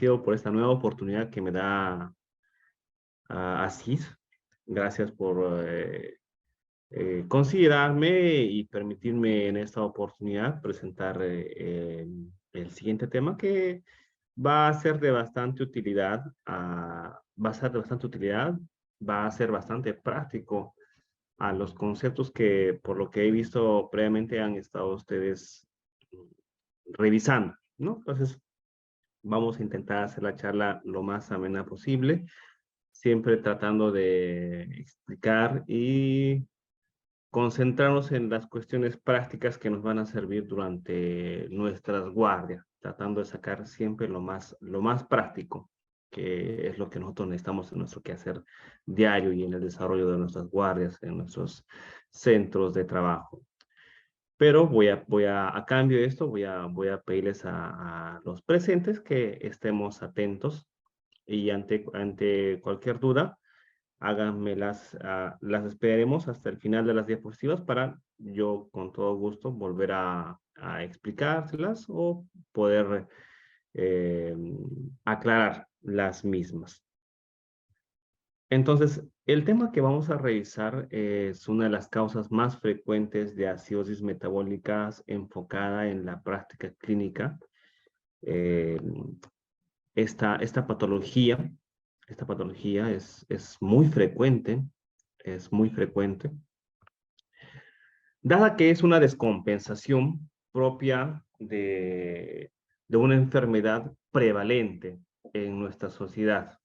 agradecido por esta nueva oportunidad que me da Asís. Gracias por considerarme y permitirme en esta oportunidad presentar el siguiente tema que va a ser de bastante utilidad, va a ser de bastante utilidad, va a ser bastante práctico a los conceptos que, por lo que he visto previamente, han estado ustedes revisando, ¿no? Entonces, vamos a intentar hacer la charla lo más amena posible, siempre tratando de explicar y concentrarnos en las cuestiones prácticas que nos van a servir durante nuestras guardias, tratando de sacar siempre lo más práctico, que es lo que nosotros necesitamos en nuestro quehacer diario y en el desarrollo de nuestras guardias, en nuestros centros de trabajo. Pero a cambio de esto, voy a pedirles a los presentes que estemos atentos y ante cualquier duda, háganmelas, las esperaremos hasta el final de las diapositivas para yo con todo gusto volver a explicárselas o poder eh, aclarar las mismas. Entonces, el tema que vamos a revisar es una de las causas más frecuentes de acidosis metabólicas enfocada en la práctica clínica. Eh, esta patología es muy frecuente, dada que es una descompensación propia de una enfermedad prevalente en nuestra sociedad,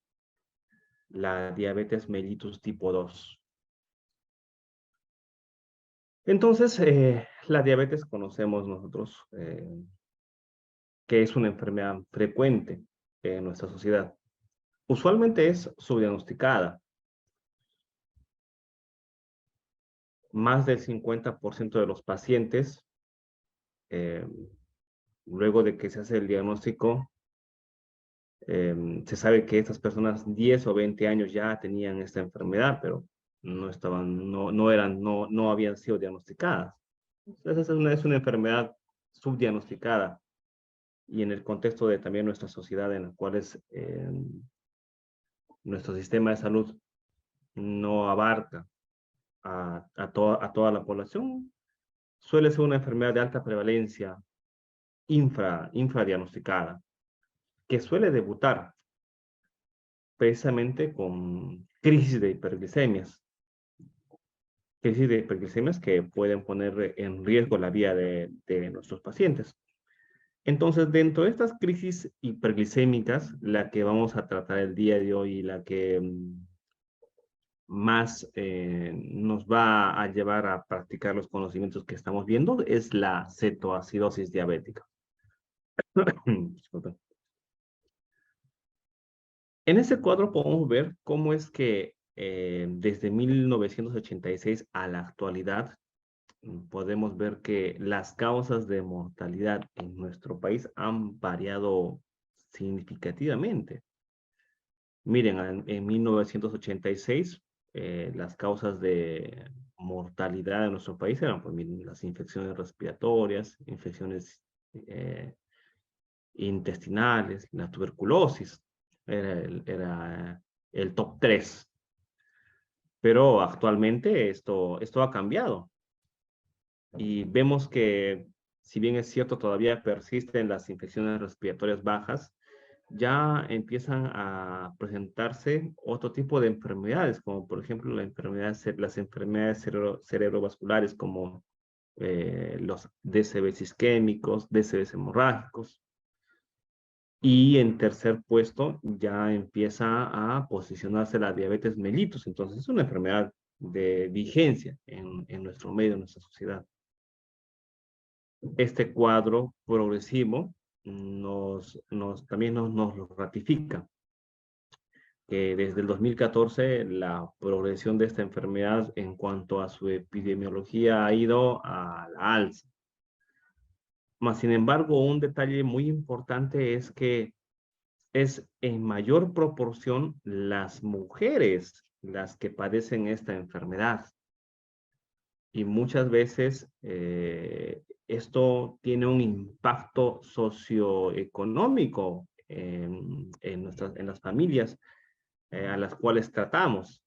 la diabetes mellitus tipo 2. Entonces, la diabetes conocemos nosotros que es una enfermedad frecuente en nuestra sociedad. Usualmente es subdiagnosticada. Más del 50% de los pacientes, eh, luego de que se hace el diagnóstico, se sabe que estas personas 10 o 20 años ya tenían esta enfermedad, pero no habían sido diagnosticadas. Entonces, es una enfermedad subdiagnosticada y en el contexto de también nuestra sociedad en la cual nuestro sistema de salud no abarca a toda la población, suele ser una enfermedad de alta prevalencia infradiagnosticada, que suele debutar precisamente con crisis de hiperglicemias que pueden poner en riesgo la vida de nuestros pacientes. Entonces, dentro de estas crisis hiperglicémicas, la que vamos a tratar el día de hoy y la que más nos va a llevar a practicar los conocimientos que estamos viendo es la cetoacidosis diabética. Disculpen. En ese cuadro podemos ver cómo es que desde 1986 a la actualidad podemos ver que las causas de mortalidad en nuestro país han variado significativamente. Miren, en 1986 las causas de mortalidad en nuestro país eran pues, miren, las infecciones respiratorias, infecciones intestinales, la tuberculosis, era el top 3. Pero actualmente esto ha cambiado y vemos que si bien es cierto todavía persisten las infecciones respiratorias bajas, ya empiezan a presentarse otro tipo de enfermedades, como por ejemplo las enfermedades cerebrovasculares como los DCBs isquémicos, DCBs hemorrágicos. Y en tercer puesto ya empieza a posicionarse la diabetes mellitus. Entonces es una enfermedad de vigencia en nuestro medio, en nuestra sociedad. Este cuadro progresivo también nos lo ratifica, que desde el 2014 la progresión de esta enfermedad en cuanto a su epidemiología ha ido a la alza. Mas, sin embargo, un detalle muy importante es que es en mayor proporción las mujeres las que padecen esta enfermedad. Y muchas veces esto tiene un impacto socioeconómico en las familias a las cuales tratamos,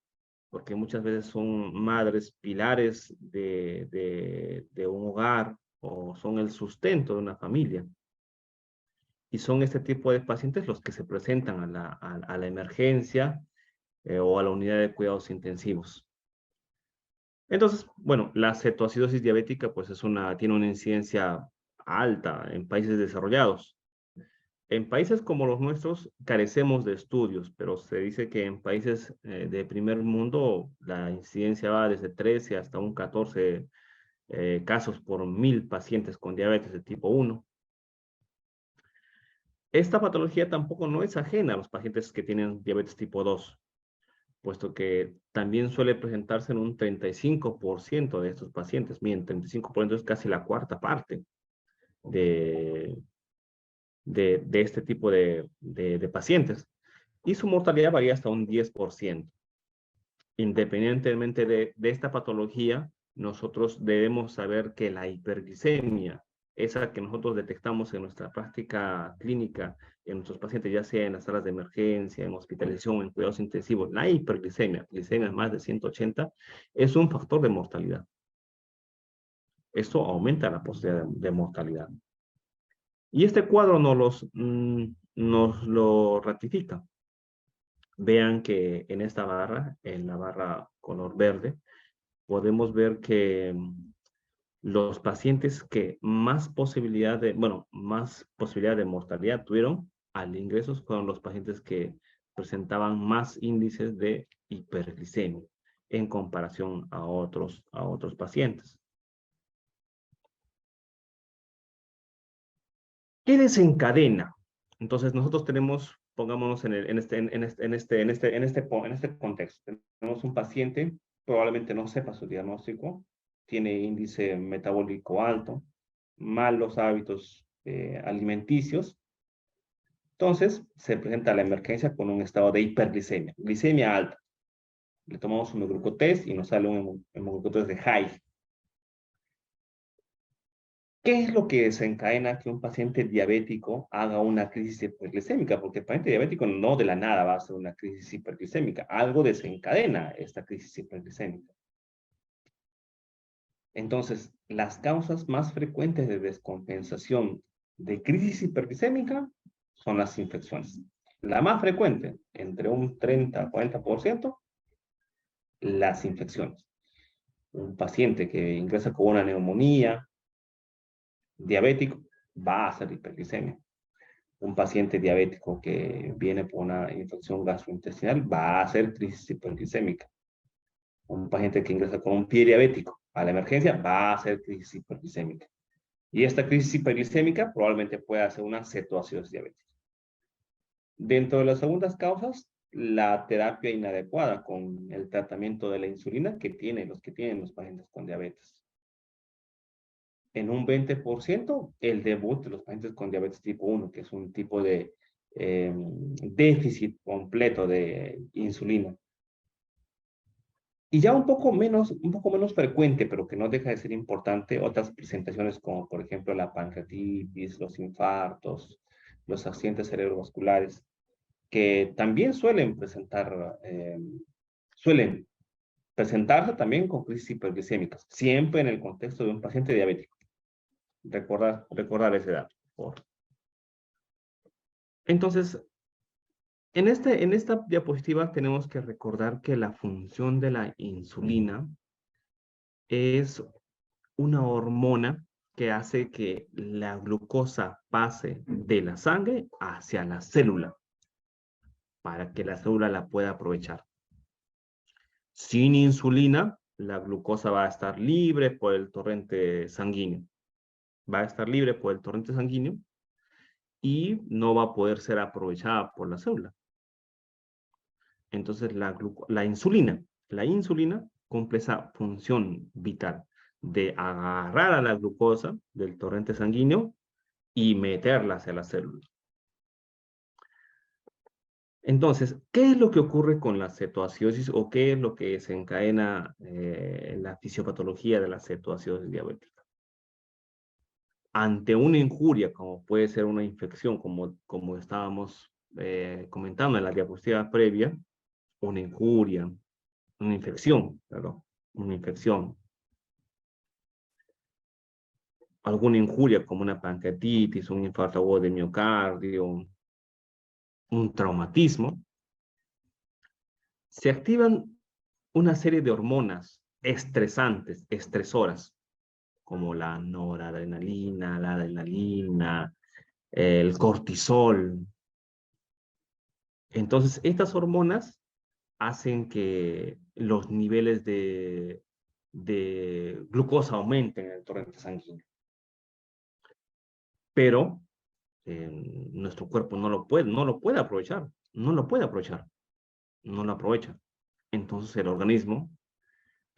porque muchas veces son madres pilares de un hogar o son el sustento de una familia. Y son este tipo de pacientes los que se presentan a la emergencia o a la unidad de cuidados intensivos. Entonces, bueno, la cetoacidosis diabética pues tiene una incidencia alta en países desarrollados. En países como los nuestros carecemos de estudios, pero se dice que en países de primer mundo la incidencia va desde 13 hasta un 14 casos por 1000 pacientes con diabetes de tipo 1. Esta patología tampoco no es ajena a los pacientes que tienen diabetes tipo 2, puesto que también suele presentarse en un 35% de estos pacientes. Miren, 35% es casi la cuarta parte de este tipo de pacientes. Y su mortalidad varía hasta un 10%. Independientemente de esta patología, nosotros debemos saber que la hiperglicemia, esa que nosotros detectamos en nuestra práctica clínica, en nuestros pacientes, ya sea en las salas de emergencia, en hospitalización, en cuidados intensivos, la hiperglicemia, glicemia más de 180, es un factor de mortalidad. Esto aumenta la posibilidad de mortalidad. Y este cuadro nos lo ratifica. Vean que en esta barra, en la barra color verde, podemos ver que los pacientes que más posibilidad de mortalidad tuvieron al ingreso fueron los pacientes que presentaban más índices de hiperglicemia en comparación a otros pacientes. ¿Qué desencadena? Entonces nosotros tenemos, pongámonos en este contexto. Tenemos un paciente, probablemente no sepa su diagnóstico, tiene índice metabólico alto, malos hábitos alimenticios. Entonces se presenta la emergencia con un estado de hiperglicemia, glicemia alta. Le tomamos un hemoglucotest y nos sale un hemoglucotest de high. ¿Qué es lo que desencadena que un paciente diabético haga una crisis hiperglicémica? Porque el paciente diabético no de la nada va a hacer una crisis hiperglicémica. Algo desencadena esta crisis hiperglicémica. Entonces, las causas más frecuentes de descompensación de crisis hiperglicémica son las infecciones. La más frecuente, entre un 30 a 40%, las infecciones. Un paciente que ingresa con una neumonía, diabético, va a hacer hiperglicemia. Un paciente diabético que viene por una infección gastrointestinal va a hacer crisis hiperglicémica. Un paciente que ingresa con un pie diabético a la emergencia va a hacer crisis hiperglicémica. Y esta crisis hiperglicémica probablemente pueda hacer una cetoacidosis diabética. Dentro de las segundas causas, la terapia inadecuada con el tratamiento de la insulina que tienen los pacientes con diabetes. En un 20%, el debut de los pacientes con diabetes tipo 1, que es un tipo de déficit completo de insulina. Y ya un poco menos frecuente, pero que no deja de ser importante, otras presentaciones como, por ejemplo, la pancreatitis, los infartos, los accidentes cerebrovasculares, que también suelen presentarse también con crisis hiperglicémicas, siempre en el contexto de un paciente diabético. Recordar ese dato, por favor. Entonces, en esta diapositiva tenemos que recordar que la función de la insulina es una hormona que hace que la glucosa pase de la sangre hacia la célula para que la célula la pueda aprovechar. Sin insulina, la glucosa va a estar libre por el torrente sanguíneo. Va a estar libre por el torrente sanguíneo y no va a poder ser aprovechada por la célula. Entonces, la insulina cumple esa función vital de agarrar a la glucosa del torrente sanguíneo y meterla hacia la célula. Entonces, ¿qué es lo que ocurre con la cetoacidosis o qué es lo que desencadena la fisiopatología de la cetoacidosis diabética? ante una injuria, como puede ser una infección, como estábamos comentando en la diapositiva previa, una injuria, una infección, perdón, una infección, alguna injuria como una pancreatitis, un infarto agudo de miocardio, un traumatismo, se activan una serie de hormonas estresantes, estresoras, como la noradrenalina, la adrenalina, el cortisol. Entonces, estas hormonas hacen que los niveles de glucosa aumenten en el torrente sanguíneo. Pero nuestro cuerpo no lo puede aprovechar, no lo puede aprovechar, no lo aprovecha. Entonces el organismo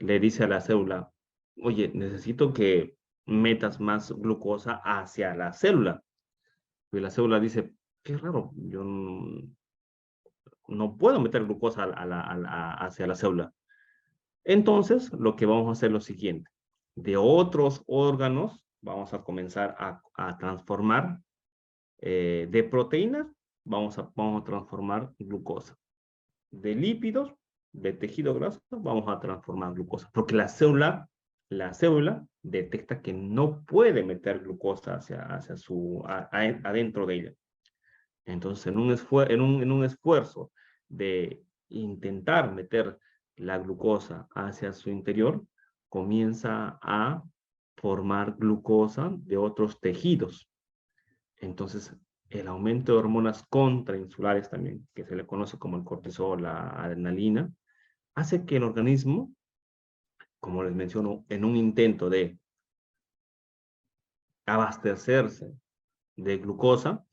le dice a la célula, oye, necesito que metas más glucosa hacia la célula. Y la célula dice, qué raro, yo no puedo meter glucosa hacia la célula. Entonces, lo que vamos a hacer es lo siguiente. De otros órganos, vamos a comenzar a transformar de proteínas, vamos a transformar glucosa. De lípidos, de tejido graso, vamos a transformar glucosa. Porque la célula detecta que no puede meter glucosa adentro de ella. Entonces, en un esfuerzo de intentar meter la glucosa hacia su interior, comienza a formar glucosa de otros tejidos. Entonces, el aumento de hormonas contrainsulares también, que se le conoce como el cortisol, la adrenalina, hace que el organismo, como les menciono, en un intento de abastecerse de glucosa,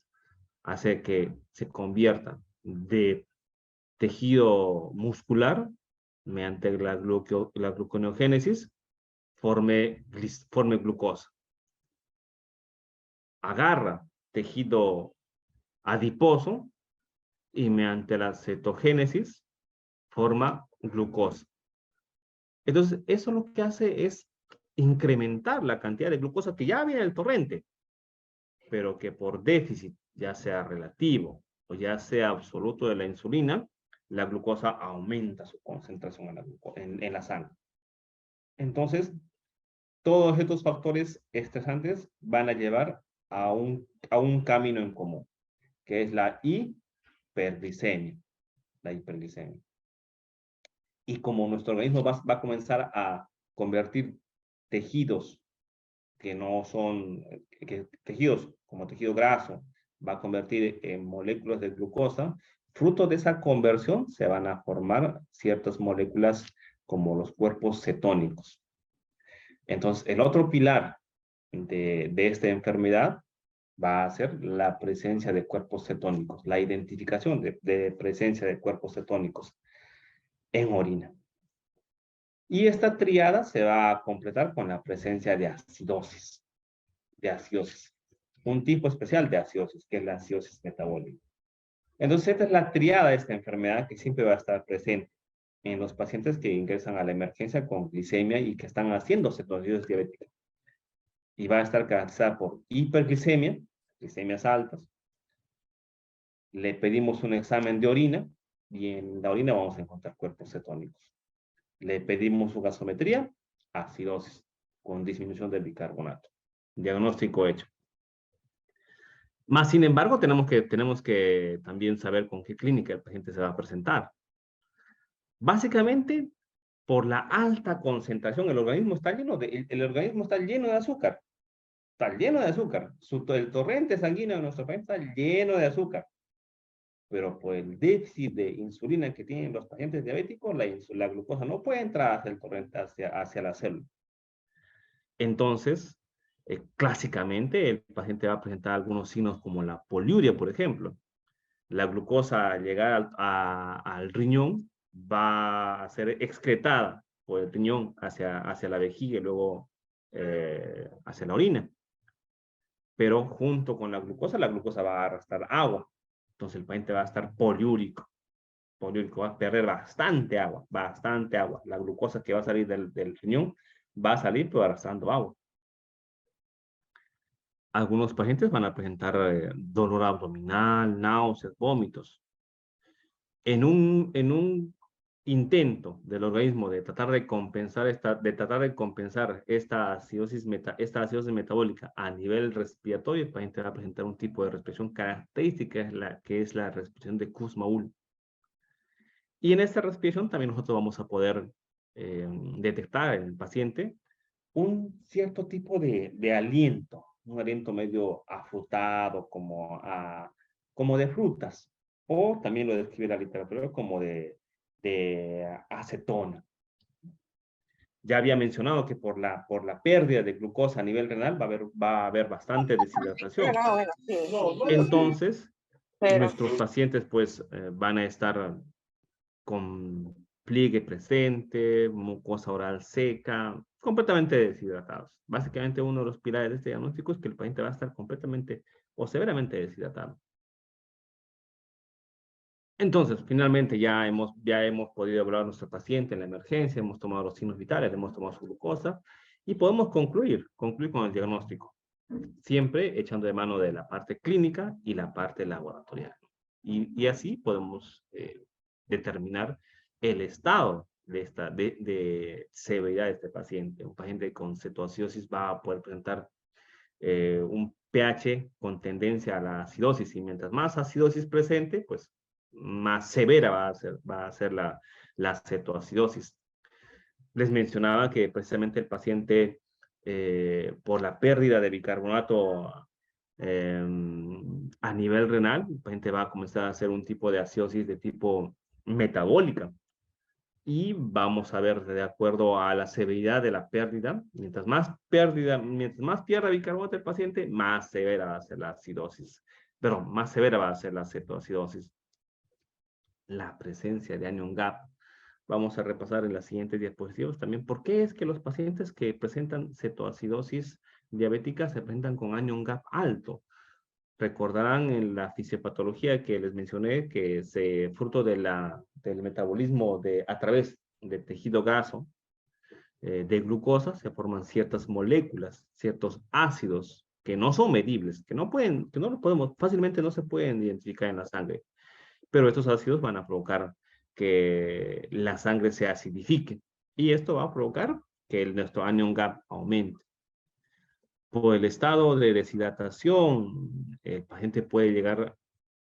hace que se convierta de tejido muscular mediante la gluconeogénesis, forme glucosa. Agarra tejido adiposo y mediante la cetogénesis forma glucosa. Entonces, eso lo que hace es incrementar la cantidad de glucosa que ya viene del torrente, pero que por déficit, ya sea relativo o ya sea absoluto de la insulina, la glucosa aumenta su concentración en la sangre. Entonces, todos estos factores estresantes van a llevar a un camino en común, que es la hiperglicemia. La hiperglicemia. Y como nuestro organismo va a comenzar a convertir tejidos que no son, tejidos como tejido graso, va a convertir en moléculas de glucosa, fruto de esa conversión se van a formar ciertas moléculas como los cuerpos cetónicos. Entonces, el otro pilar de esta enfermedad va a ser la presencia de cuerpos cetónicos, la identificación de presencia de cuerpos cetónicos en orina. Y esta triada se va a completar con la presencia de acidosis, un tipo especial de acidosis, que es la acidosis metabólica. Entonces, esta es la triada de esta enfermedad que siempre va a estar presente en los pacientes que ingresan a la emergencia con glicemia y que están haciendo cetosis diabética. Y va a estar caracterizada por hiperglicemia, glicemias altas. Le pedimos un examen de orina y en la orina vamos a encontrar cuerpos cetónicos. Le pedimos su gasometría, acidosis, con disminución del bicarbonato. Diagnóstico hecho. Más sin embargo, tenemos que también saber con qué clínica el paciente se va a presentar. Básicamente, por la alta concentración, el organismo está lleno de azúcar. Está lleno de azúcar. El torrente sanguíneo de nuestro país está lleno de azúcar. Pero por el déficit de insulina que tienen los pacientes diabéticos, la glucosa no puede entrar hacia el torrente, hacia la célula. Entonces, clásicamente, el paciente va a presentar algunos signos como la poliuria, por ejemplo. La glucosa al llegar al riñón va a ser excretada por el riñón hacia la vejiga y luego hacia la orina. Pero junto con la glucosa va a arrastrar agua. Entonces el paciente va a estar poliúrico. Poliúrico va a perder bastante agua, bastante agua. La glucosa que va a salir del riñón va a salir pero arrastrando agua. Algunos pacientes van a presentar dolor abdominal, náuseas, vómitos. En un intento del organismo de tratar de compensar esta acidosis metabólica a nivel respiratorio, el paciente va a presentar un tipo de respiración característica, que es la respiración de Kussmaul. Y en esta respiración también nosotros vamos a poder detectar en el paciente un cierto tipo de aliento, un aliento medio afrutado, como de frutas, o también lo describe la literatura como de acetona. Ya había mencionado que por la pérdida de glucosa a nivel renal va a haber bastante deshidratación. No, bueno, sí. Entonces, Pero, nuestros pacientes pues van a estar con pliegue presente, mucosa oral seca, completamente deshidratados. Básicamente uno de los pilares de este diagnóstico es que el paciente va a estar completamente o severamente deshidratado. Entonces, finalmente ya hemos podido evaluar a nuestro paciente en la emergencia, hemos tomado los signos vitales, hemos tomado su glucosa y podemos concluir con el diagnóstico, siempre echando de mano de la parte clínica y la parte laboratorial. Y así podemos determinar el estado de severidad de este paciente. Un paciente con cetoacidosis va a poder presentar un pH con tendencia a la acidosis, y mientras más acidosis presente, pues más severa va a ser la cetoacidosis. Les mencionaba que precisamente el paciente, por la pérdida de bicarbonato a nivel renal, el paciente va a comenzar a hacer un tipo de acidosis de tipo metabólica. Y vamos a ver de acuerdo a la severidad de la pérdida. Mientras más pierda bicarbonato el paciente, más severa va a ser la acidosis. Pero más severa va a ser la cetoacidosis. La presencia de anion gap. Vamos a repasar en las siguientes diapositivas también por qué es que los pacientes que presentan cetoacidosis diabética se presentan con anion gap alto. Recordarán en la fisiopatología que les mencioné que fruto del metabolismo a través del tejido graso de glucosa se forman ciertas moléculas, ciertos ácidos que no son medibles, que no lo podemos, fácilmente no se pueden identificar en la sangre, pero estos ácidos van a provocar que la sangre se acidifique y esto va a provocar que nuestro anion gap aumente. Por el estado de deshidratación, el paciente puede llegar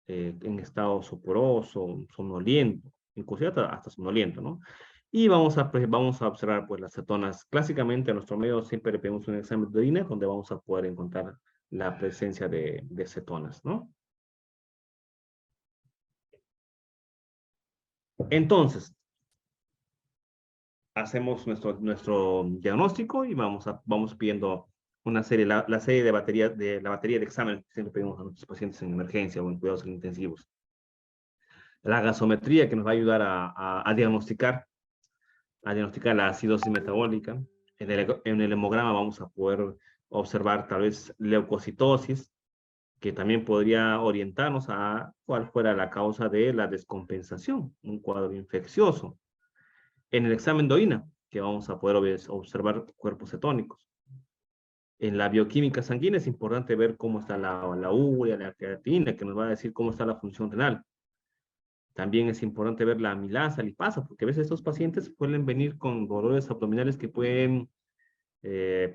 en estado soporoso, somnoliento, inclusive hasta somnoliento, ¿no? Y vamos a observar pues las cetonas. Clásicamente a nuestro medio siempre le pedimos un examen de orina donde vamos a poder encontrar la presencia de cetonas, ¿no? Entonces, hacemos nuestro diagnóstico y vamos pidiendo una serie, la serie de la batería de exámenes que siempre pedimos a nuestros pacientes en emergencia o en cuidados intensivos. La gasometría que nos va a ayudar a diagnosticar la acidosis metabólica. En el hemograma vamos a poder observar tal vez leucocitosis, que también podría orientarnos a cuál fuera la causa de la descompensación, un cuadro infeccioso. En el examen de orina, que vamos a poder observar cuerpos cetónicos. En la bioquímica sanguínea es importante ver cómo está la urea, la creatinina, que nos va a decir cómo está la función renal. También es importante ver la amilasa, lipasa, porque a veces estos pacientes pueden venir con dolores abdominales que pueden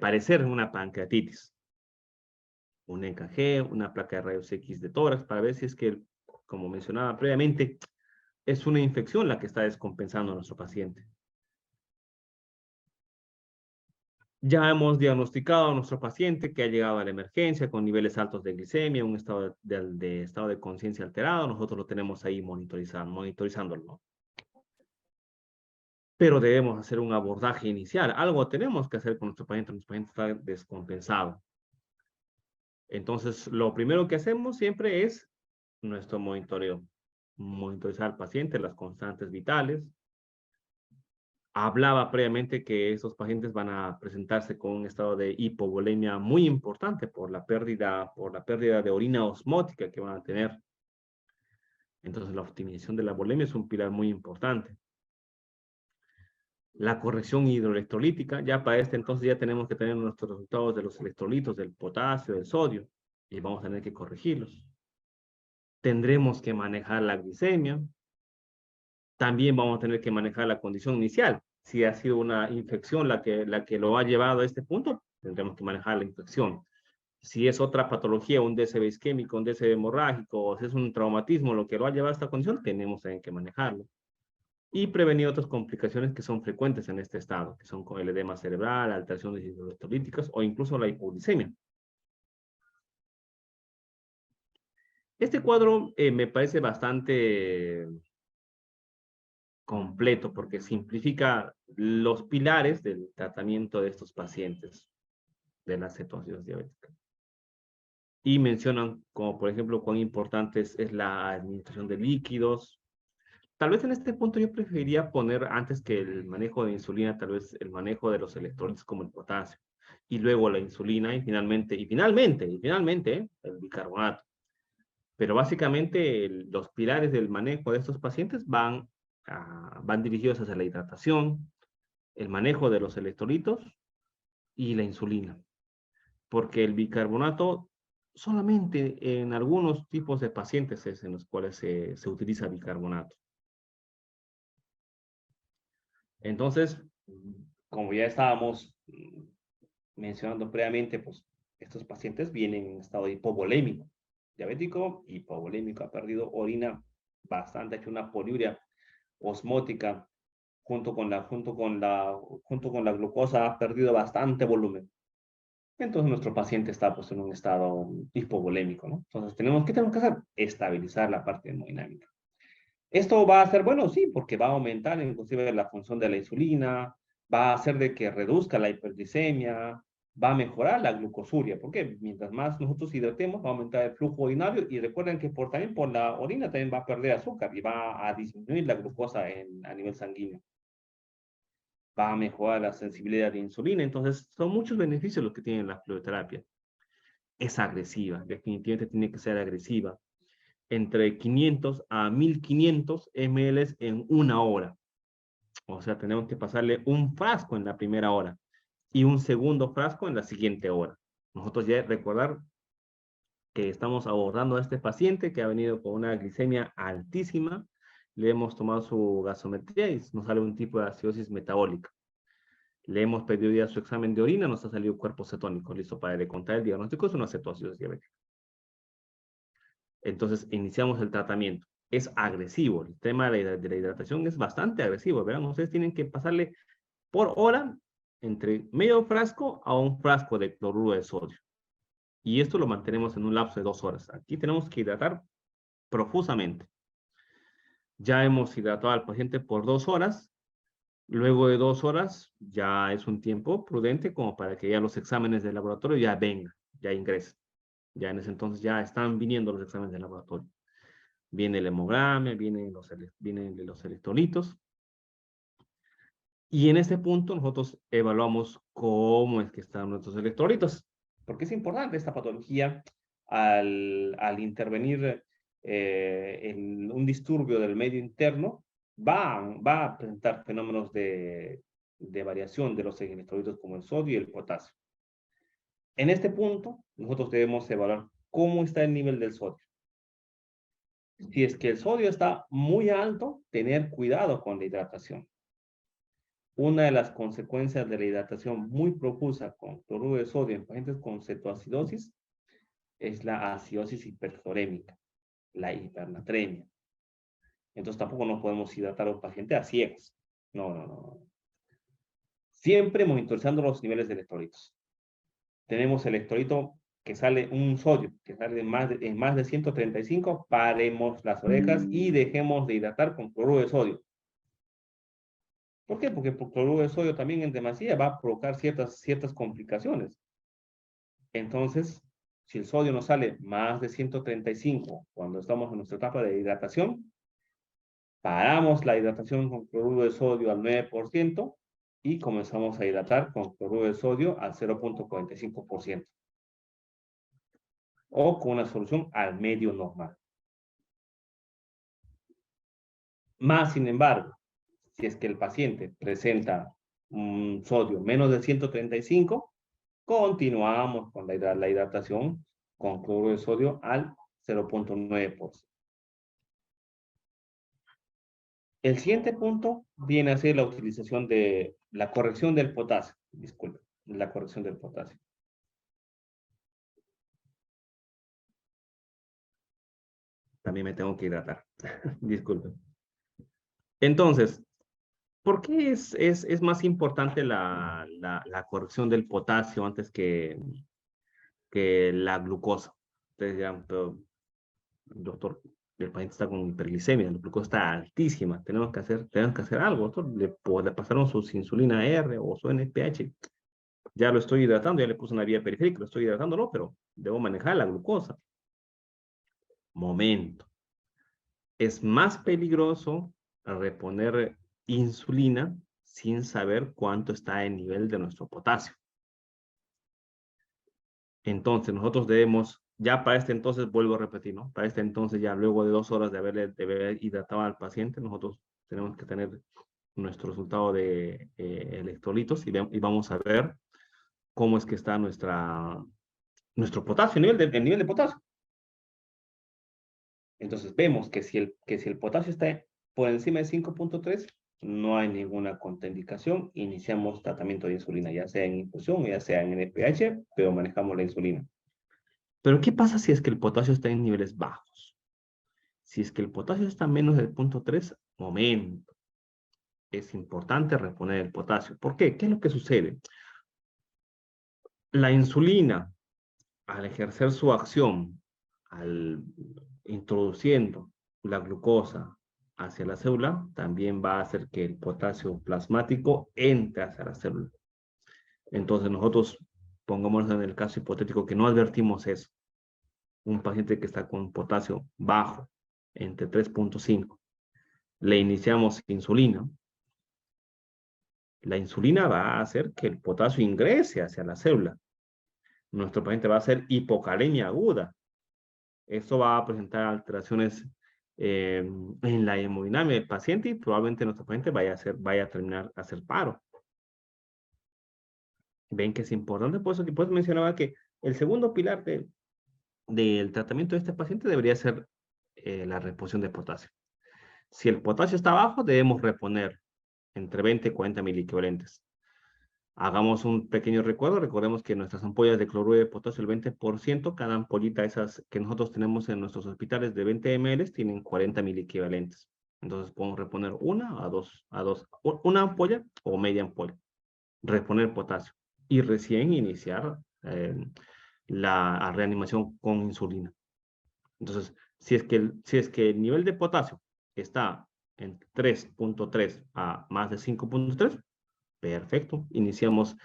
parecer una pancreatitis. Un EKG, una placa de rayos X de tórax, para ver si es que, como mencionaba previamente, es una infección la que está descompensando a nuestro paciente. Ya hemos diagnosticado a nuestro paciente que ha llegado a la emergencia con niveles altos de glicemia, un estado de conciencia alterado. Nosotros lo tenemos ahí monitorizándolo, ¿no? Pero debemos hacer un abordaje inicial. Algo tenemos que hacer con nuestro paciente está descompensado. Entonces, lo primero que hacemos siempre es nuestro monitoreo. Monitorizar al paciente, las constantes vitales. Hablaba previamente que estos pacientes van a presentarse con un estado de hipovolemia muy importante por la pérdida de orina osmótica que van a tener. Entonces, la optimización de la volemia es un pilar muy importante. La corrección hidroelectrolítica, ya para este entonces ya tenemos que tener nuestros resultados de los electrolitos, del potasio, del sodio, y vamos a tener que corregirlos. Tendremos que manejar la glicemia. También vamos a tener que manejar la condición inicial. Si ha sido una infección la que lo ha llevado a este punto, tendremos que manejar la infección. Si es otra patología, un DSB isquémico, un DSB hemorrágico, o si es un traumatismo lo que lo ha llevado a esta condición, tenemos también que manejarlo. Y prevenir otras complicaciones que son frecuentes en este estado, que son con el edema cerebral, alteraciones hidroelectrolíticas o incluso la hipoglicemia. Este cuadro me parece bastante completo porque simplifica los pilares del tratamiento de estos pacientes de la cetosis diabética. Y mencionan como, por ejemplo, cuán importante es la administración de líquidos. Tal vez en este punto yo preferiría poner antes que el manejo de insulina, tal vez el manejo de los electrolitos como el potasio. Y luego la insulina y finalmente, el bicarbonato. Pero básicamente los pilares del manejo de estos pacientes van dirigidos hacia la hidratación, el manejo de los electrolitos y la insulina. Porque el bicarbonato solamente en algunos tipos de pacientes es en los cuales se utiliza bicarbonato. Entonces, como ya estábamos mencionando previamente, pues estos pacientes vienen en estado hipovolémico, diabético, hipovolémico, ha perdido orina bastante, ha hecho una poliuria osmótica, junto con la glucosa ha perdido bastante volumen. Entonces nuestro paciente está pues en un estado hipovolémico, ¿no? Entonces ¿qué tenemos que hacer? Estabilizar la parte hemodinámica. Esto va a ser bueno, sí, porque va a aumentar inclusive la función de la insulina, va a hacer de que reduzca la hiperglicemia, va a mejorar la glucosuria, porque mientras más nosotros hidratemos, va a aumentar el flujo urinario y recuerden que también por la orina también va a perder azúcar y va a disminuir la glucosa a nivel sanguíneo. Va a mejorar la sensibilidad de insulina, entonces son muchos beneficios los que tiene la fluidoterapia. Es agresiva, definitivamente tiene que ser agresiva entre 500 a 1500 ml en una hora. O sea, tenemos que pasarle un frasco en la primera hora y un segundo frasco en la siguiente hora. Nosotros ya recordar que estamos abordando a este paciente que ha venido con una glicemia altísima, le hemos tomado su gasometría y nos sale un tipo de acidosis metabólica. Le hemos pedido ya su examen de orina, nos ha salido cuerpo cetónico, listo para contar el diagnóstico, es una cetoacidosis diabética. Entonces, iniciamos el tratamiento. Es agresivo. El tema de la hidratación es bastante agresivo. Verán, ustedes tienen que pasarle por hora entre medio frasco a un frasco de cloruro de sodio. Y esto lo mantenemos en un lapso de 2 horas. Aquí tenemos que hidratar profusamente. Ya hemos hidratado al paciente por 2 horas. Luego de 2 horas ya es un tiempo prudente como para que ya los exámenes del laboratorio ya vengan, ya ingresen. Ya en ese entonces ya están viniendo los exámenes del laboratorio. Viene el hemograma, vienen los electrolitos. Y en este punto nosotros evaluamos cómo es que están nuestros electrolitos. Porque es importante esta patología al intervenir en un disturbio del medio interno, va a presentar fenómenos de variación de los electrolitos como el sodio y el potasio. En este punto, nosotros debemos evaluar cómo está el nivel del sodio. Si es que el sodio está muy alto, tener cuidado con la hidratación. Una de las consecuencias de la hidratación muy profusa con cloruro de sodio en pacientes con cetoacidosis es la acidosis hiperclorémica, la hipernatremia. Entonces tampoco nos podemos hidratar a un paciente a ciegas. No. Siempre monitorizando los niveles de electrolitos. Tenemos electrolito que sale un sodio, que sale en más de 135, paremos las orejas y dejemos de hidratar con cloruro de sodio. ¿Por qué? Porque el cloruro de sodio también en demasía va a provocar ciertas complicaciones. Entonces, si el sodio nos sale más de 135 cuando estamos en nuestra etapa de hidratación, paramos la hidratación con cloruro de sodio al 9% y comenzamos a hidratar con cloruro de sodio al 0.45%. O con una solución al medio normal. Más sin embargo, Si es que el paciente presenta un sodio menos de 135, continuamos con la hidratación con cloruro de sodio al 0.9%. El siguiente punto viene a ser la utilización de la corrección del potasio. Disculpe, la corrección del potasio. También me tengo que hidratar. Disculpe. Entonces, ¿por qué es más importante la corrección del potasio antes que la glucosa? Ustedes dirán, pero, doctor, el paciente está con hiperglicemia, la glucosa está altísima, tenemos que hacer algo. Doctor, le pasaron su insulina R o su NPH. Ya lo estoy hidratando, ya le puse una vía periférica, lo estoy hidratando, no, pero debo manejar la glucosa. Momento. Es más peligroso reponer insulina sin saber cuánto está el nivel de nuestro potasio. Entonces, nosotros debemos, ya para este entonces, vuelvo a repetir, ¿no? Para este entonces, ya luego de 2 horas de haber hidratado al paciente, nosotros tenemos que tener nuestro resultado de electrolitos y vamos a ver cómo es que está nuestro potasio, el nivel de potasio. Entonces vemos que si el potasio está por encima de 5.3, no hay ninguna contraindicación. Iniciamos tratamiento de insulina, ya sea en infusión, ya sea en NPH, pero manejamos la insulina. Pero ¿qué pasa si es que el potasio está en niveles bajos? Si es que el potasio está menos del 0.3, momento. Es importante reponer el potasio. ¿Por qué? ¿Qué es lo que sucede? La insulina, al ejercer su acción, al introduciendo la glucosa hacia la célula, también va a hacer que el potasio plasmático entre hacia la célula. Entonces nosotros, pongámonos en el caso hipotético que no advertimos eso. Un paciente que está con potasio bajo, entre 3.5, le iniciamos insulina. La insulina va a hacer que el potasio ingrese hacia la célula. Nuestro paciente va a hacer hipocalemia aguda. Esto va a presentar alteraciones en la hemodinámica del paciente y probablemente nuestro paciente vaya a terminar a hacer paro. Ven que es importante, por eso mencionaba que el segundo pilar del tratamiento de este paciente debería ser la reposición de potasio. Si el potasio está bajo, debemos reponer entre 20 y 40 miliequivalentes. Hagamos un pequeño recuerdo. Recordemos que nuestras ampollas de cloruro de potasio, el 20%, cada ampollita esas que nosotros tenemos en nuestros hospitales de 20 ml, tienen 40 miliequivalentes. Entonces podemos reponer una ampolla o media ampolla. Reponer potasio. Y recién iniciar la reanimación con insulina. Entonces, si es que el nivel de potasio está en 3.3 a más de 5.3, perfecto. Iniciamos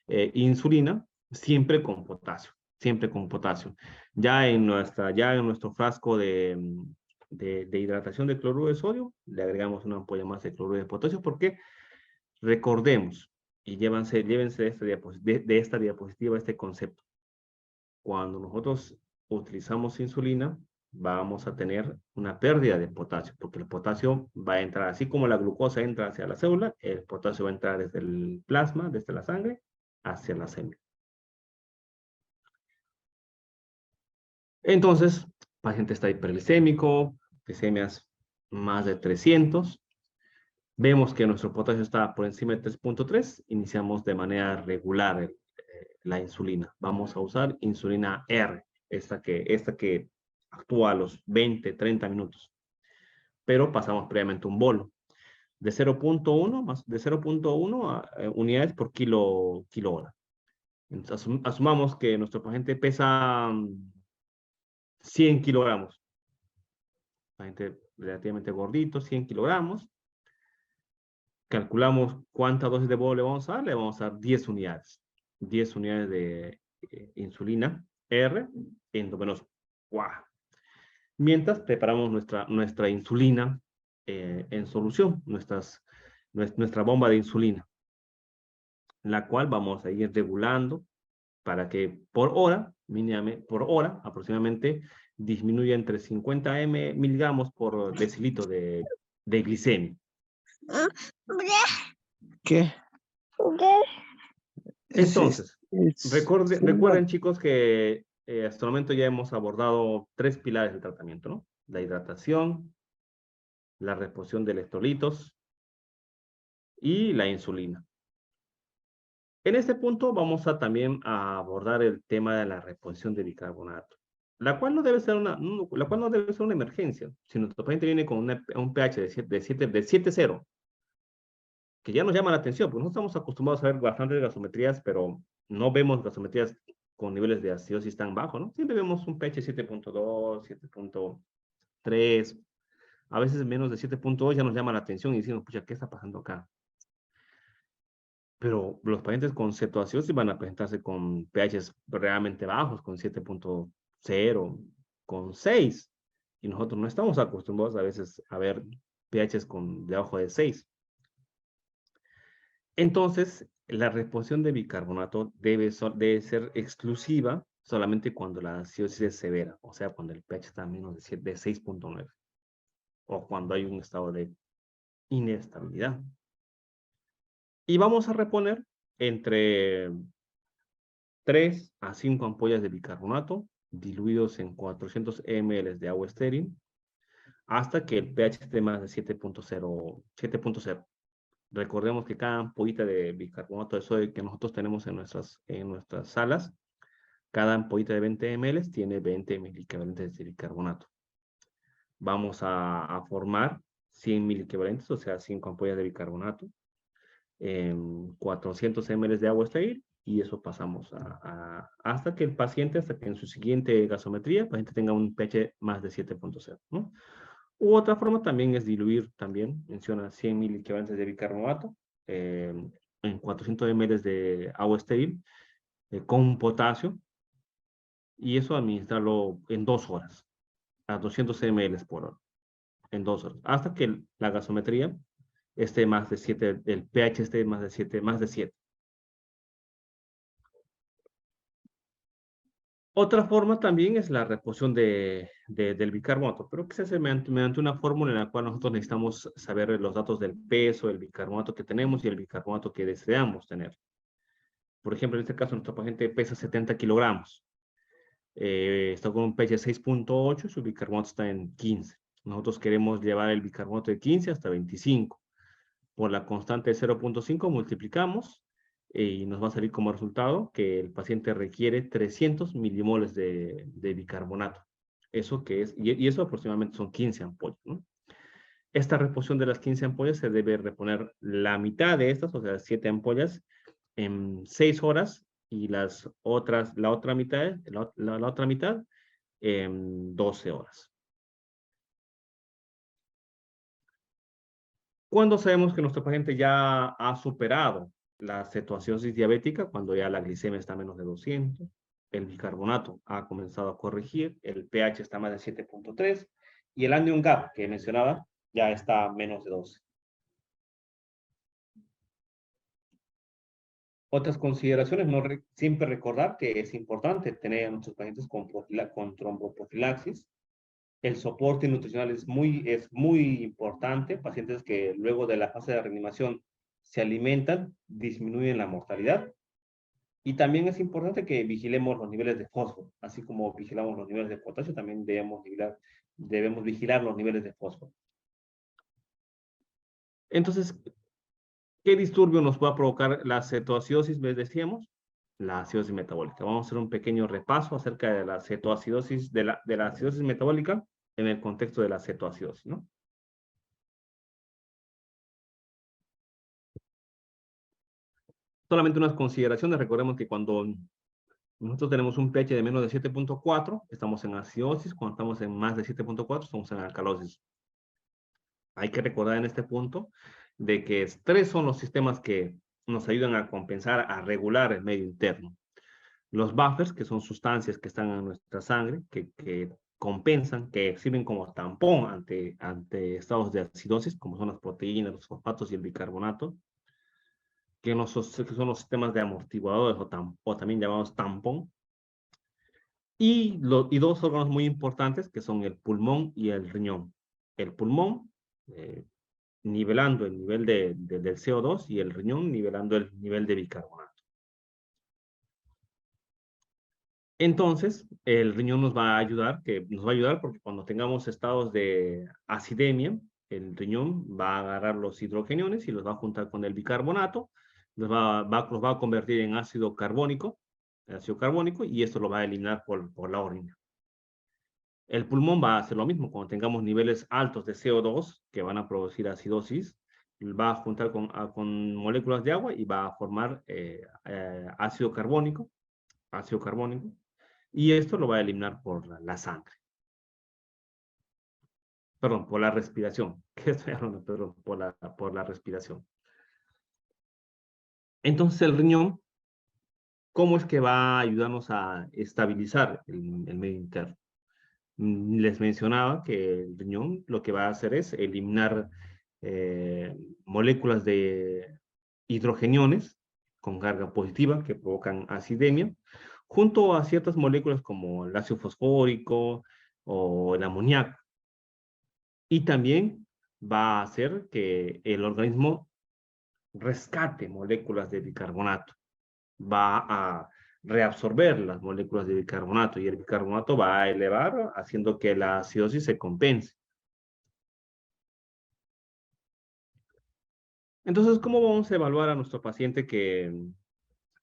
insulina siempre con potasio. Siempre con potasio. Ya en nuestro frasco de hidratación de cloruro de sodio, le agregamos una ampolla más de cloruro de potasio porque recordemos, y llévense de esta diapositiva este concepto. Cuando nosotros utilizamos insulina, vamos a tener una pérdida de potasio, porque el potasio va a entrar, así como la glucosa entra hacia la célula, el potasio va a entrar desde el plasma, desde la sangre, hacia la célula. Entonces, el paciente está hiperglicémico, glicemias más de 300. Vemos que nuestro potasio está por encima de 3.3, iniciamos de manera regular la insulina. Vamos a usar insulina R, esta que actúa a los 20, 30 minutos. Pero pasamos previamente un bolo de 0.1 unidades por kilo hora. Entonces, asumamos que nuestro paciente pesa 100 kilogramos. Paciente relativamente gordito, 100 kilogramos. Calculamos cuántas dosis de bolo le vamos a dar. Le vamos a dar 10 unidades. 10 unidades de insulina R endovenoso. ¡Wow! Mientras preparamos nuestra insulina en solución, nuestra bomba de insulina, la cual vamos a ir regulando para que por hora aproximadamente, disminuya entre 50 miligramos por decilitro de glicemia. ¿Qué? Entonces, Es recuerden chicos que hasta el momento ya hemos abordado 3 pilares del tratamiento, ¿no? La hidratación, la reposición de electrolitos y la insulina. En este punto vamos a también a abordar el tema de la reposición de bicarbonato, la cual no debe ser una emergencia. Si nuestro paciente viene con un pH de 7,0, que ya nos llama la atención, porque no estamos acostumbrados a ver bastantes gasometrías, pero no vemos gasometrías con niveles de acidosis tan bajos, ¿no? Siempre vemos un pH 7,2, 7,3, a veces menos de 7,2 ya nos llama la atención y decimos, pucha, ¿qué está pasando acá? Pero los pacientes con cetoacidosis van a presentarse con pHs realmente bajos, con 7,0, con 6. Y nosotros no estamos acostumbrados a veces a ver pHs con debajo de 6. Entonces, la reposición de bicarbonato debe ser exclusiva solamente cuando la acidosis es severa, o sea, cuando el pH está a menos de 6,9 o cuando hay un estado de inestabilidad. Y vamos a reponer entre 3 a 5 ampollas de bicarbonato diluidos en 400 ml de agua estéril hasta que el pH esté más de 7,0. Recordemos que cada ampollita de bicarbonato de sodio que nosotros tenemos en nuestras salas, cada ampollita de 20 ml tiene 20 miliequivalentes de bicarbonato. Vamos a formar 100 miliequivalentes, o sea, 5 ampollas de bicarbonato en 400 ml de agua estéril, y eso pasamos hasta que en su siguiente gasometría, el paciente tenga un pH más de 7,0, ¿no? U otra forma también es diluir, también menciona 100 miliequivalentes de bicarbonato en 400 ml de agua estéril con potasio, y eso administrarlo en 2 horas, a 200 ml por hora, en 2 horas, hasta que la gasometría esté más de 7, el pH esté más de 7. Otra forma también es la reposición del bicarbonato, pero que se hace mediante una fórmula en la cual nosotros necesitamos saber los datos del peso, el bicarbonato que tenemos y el bicarbonato que deseamos tener. Por ejemplo, en este caso, nuestro paciente pesa 70 kilogramos. Está con un pH de 6,8, su bicarbonato está en 15. Nosotros queremos llevar el bicarbonato de 15 hasta 25. Por la constante de 0,5 multiplicamos y nos va a salir como resultado que el paciente requiere 300 milimoles de bicarbonato. Eso que es, y eso aproximadamente son 15 ampollas, ¿no? Esta reposición de las 15 ampollas se debe reponer la mitad de estas, o sea, 7 ampollas, en 6 horas y la otra mitad en 12 horas. ¿Cuándo sabemos que nuestro paciente ya ha superado la cetoacidosis diabética? Cuando ya la glicemia está menos de 200, el bicarbonato ha comenzado a corregir, el pH está más de 7,3 y el anion gap que mencionaba ya está a menos de 12. Otras consideraciones, siempre recordar que es importante tener a nuestros pacientes con tromboprofilaxis. El soporte nutricional es muy importante. Pacientes que luego de la fase de reanimación se alimentan, disminuyen la mortalidad. Y también es importante que vigilemos los niveles de fósforo, así como vigilamos los niveles de potasio, también debemos vigilar los niveles de fósforo. Entonces, ¿qué disturbio nos va a provocar la cetoacidosis? ¿Ves? Decíamos, la acidosis metabólica. Vamos a hacer un pequeño repaso acerca de la cetoacidosis, de la acidosis metabólica en el contexto de la cetoacidosis, ¿no? Solamente unas consideraciones. Recordemos que cuando nosotros tenemos un pH de menos de 7,4, estamos en acidosis. Cuando estamos en más de 7,4, estamos en alcalosis. Hay que recordar en este punto de que 3 son los sistemas que nos ayudan a compensar, a regular el medio interno. Los buffers, que son sustancias que están en nuestra sangre, que compensan, que sirven como tampón ante estados de acidosis, como son las proteínas, los fosfatos y el bicarbonato, que son los sistemas de amortiguadores o también llamados tampón. Y 2 órganos muy importantes que son el pulmón y el riñón. El pulmón nivelando el nivel del CO2 y el riñón nivelando el nivel de bicarbonato. Entonces, el riñón nos va a ayudar, porque cuando tengamos estados de acidemia, el riñón va a agarrar los hidrogeniones y los va a juntar con el bicarbonato, los va a convertir en ácido carbónico, y esto lo va a eliminar por la orina. El pulmón va a hacer lo mismo. Cuando tengamos niveles altos de CO2 que van a producir acidosis, va a juntar con moléculas de agua y va a formar ácido carbónico, y esto lo va a eliminar por la sangre. Perdón, por la respiración. ¿Qué estoy hablando? Perdón, por la respiración. Entonces el riñón, ¿cómo es que va a ayudarnos a estabilizar el medio interno? Les mencionaba que el riñón lo que va a hacer es eliminar moléculas de hidrogeniones con carga positiva que provocan acidemia, junto a ciertas moléculas como el ácido fosfórico o el amoníaco. Y también va a hacer que el organismo rescate moléculas de bicarbonato. Va a reabsorber las moléculas de bicarbonato y el bicarbonato va a elevar, haciendo que la acidosis se compense. Entonces, ¿cómo vamos a evaluar a nuestro paciente que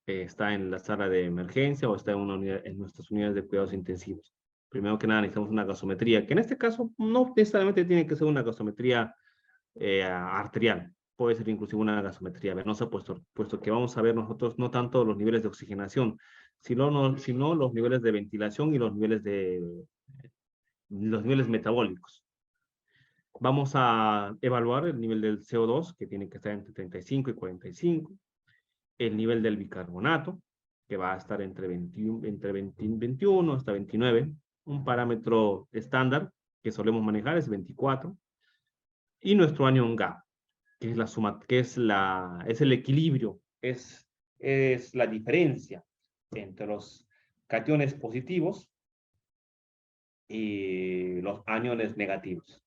está en la sala de emergencia o está en nuestras unidades de cuidados intensivos? Primero que nada, necesitamos una gasometría, que en este caso no necesariamente tiene que ser una gasometría arterial. Puede ser inclusive una gasometría venosa, puesto que vamos a ver nosotros no tanto los niveles de oxigenación, sino los niveles de ventilación y los niveles metabólicos. Vamos a evaluar el nivel del CO2, que tiene que estar entre 35 y 45, el nivel del bicarbonato, que va a estar entre 21 hasta 29, un parámetro estándar que solemos manejar es 24, y nuestro anion GAP, que es la suma, es el equilibrio, es la diferencia entre los cationes positivos y los aniones negativos.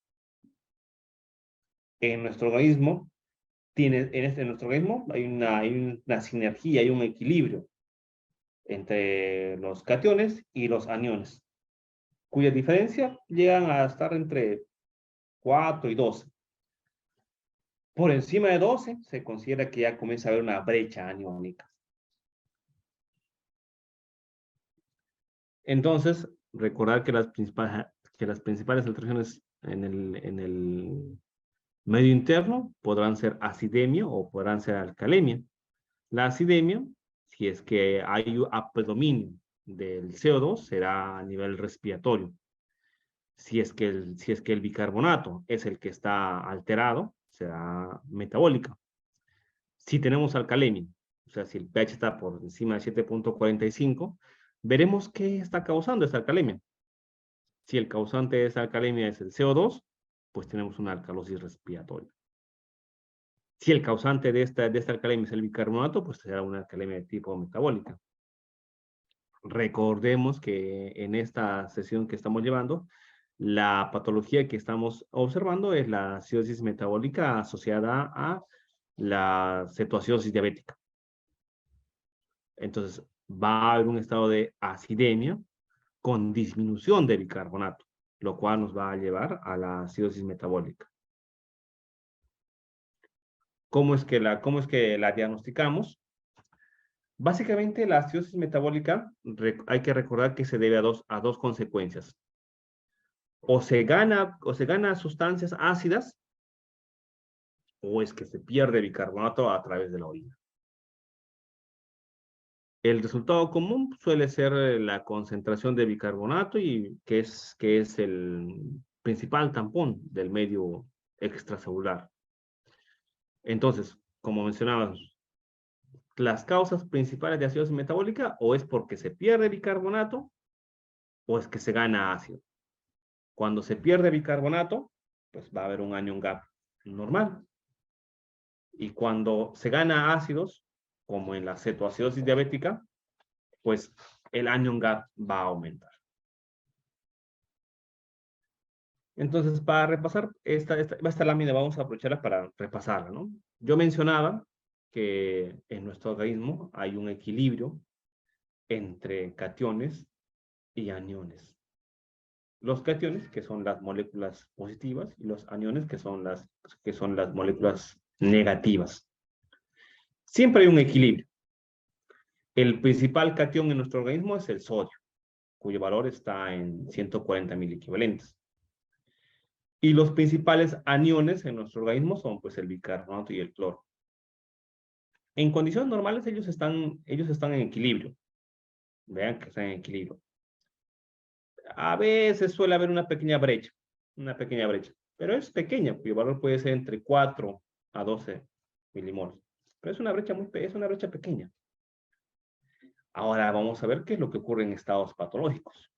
En nuestro organismo, en nuestro organismo hay una sinergia, hay un equilibrio entre los cationes y los aniones, cuya diferencia llegan a estar entre 4 y 12. Por encima de 12 se considera que ya comienza a haber una brecha aniónica. Entonces, recordar que las principales alteraciones en el medio interno podrán ser acidemia o podrán ser alcalemia. La acidemia, si es que hay predominio del CO2, será a nivel respiratorio. Si es que el bicarbonato es el que está alterado, será metabólica. Si tenemos alcalemia, o sea, si el pH está por encima de 7.45, veremos qué está causando esta alcalemia. Si el causante de esa alcalemia es el CO2, pues tenemos una alcalosis respiratoria. Si el causante de esta alcalemia es el bicarbonato, pues será una alcalemia de tipo metabólica. Recordemos que en esta sesión que estamos llevando, la patología que estamos observando es la acidosis metabólica asociada a la cetoacidosis diabética. Entonces, va a haber un estado de acidemia con disminución de bicarbonato, lo cual nos va a llevar a la acidosis metabólica. ¿Cómo es que la diagnosticamos? Básicamente, la acidosis metabólica hay que recordar que se debe a dos consecuencias. O se gana sustancias ácidas, o es que se pierde bicarbonato a través de la orina. El resultado común suele ser la concentración de bicarbonato, y que es el principal tampón del medio extracelular. Entonces, como mencionábamos, las causas principales de acidosis metabólica o es porque se pierde bicarbonato o es que se gana ácido. Cuando se pierde bicarbonato, pues va a haber un anion gap normal. Y cuando se gana ácidos, como en la cetoacidosis diabética, pues el anion gap va a aumentar. Entonces, para repasar, esta lámina vamos a aprovecharla para repasarla, ¿no? Yo mencionaba que en nuestro organismo hay un equilibrio entre cationes y aniones. Los cationes, que son las moléculas positivas, y los aniones, que son las moléculas negativas. Siempre hay un equilibrio. El principal catión en nuestro organismo es el sodio, cuyo valor está en 140.000 equivalentes. Y los principales aniones en nuestro organismo son pues el bicarbonato y el cloro. En condiciones normales ellos están en equilibrio. Vean que están en equilibrio. A veces suele haber una pequeña brecha, pero es pequeña, cuyo valor puede ser entre 4 a 12 milimoles. Pero es una brecha pequeña. Ahora vamos a ver qué es lo que ocurre en estados patológicos.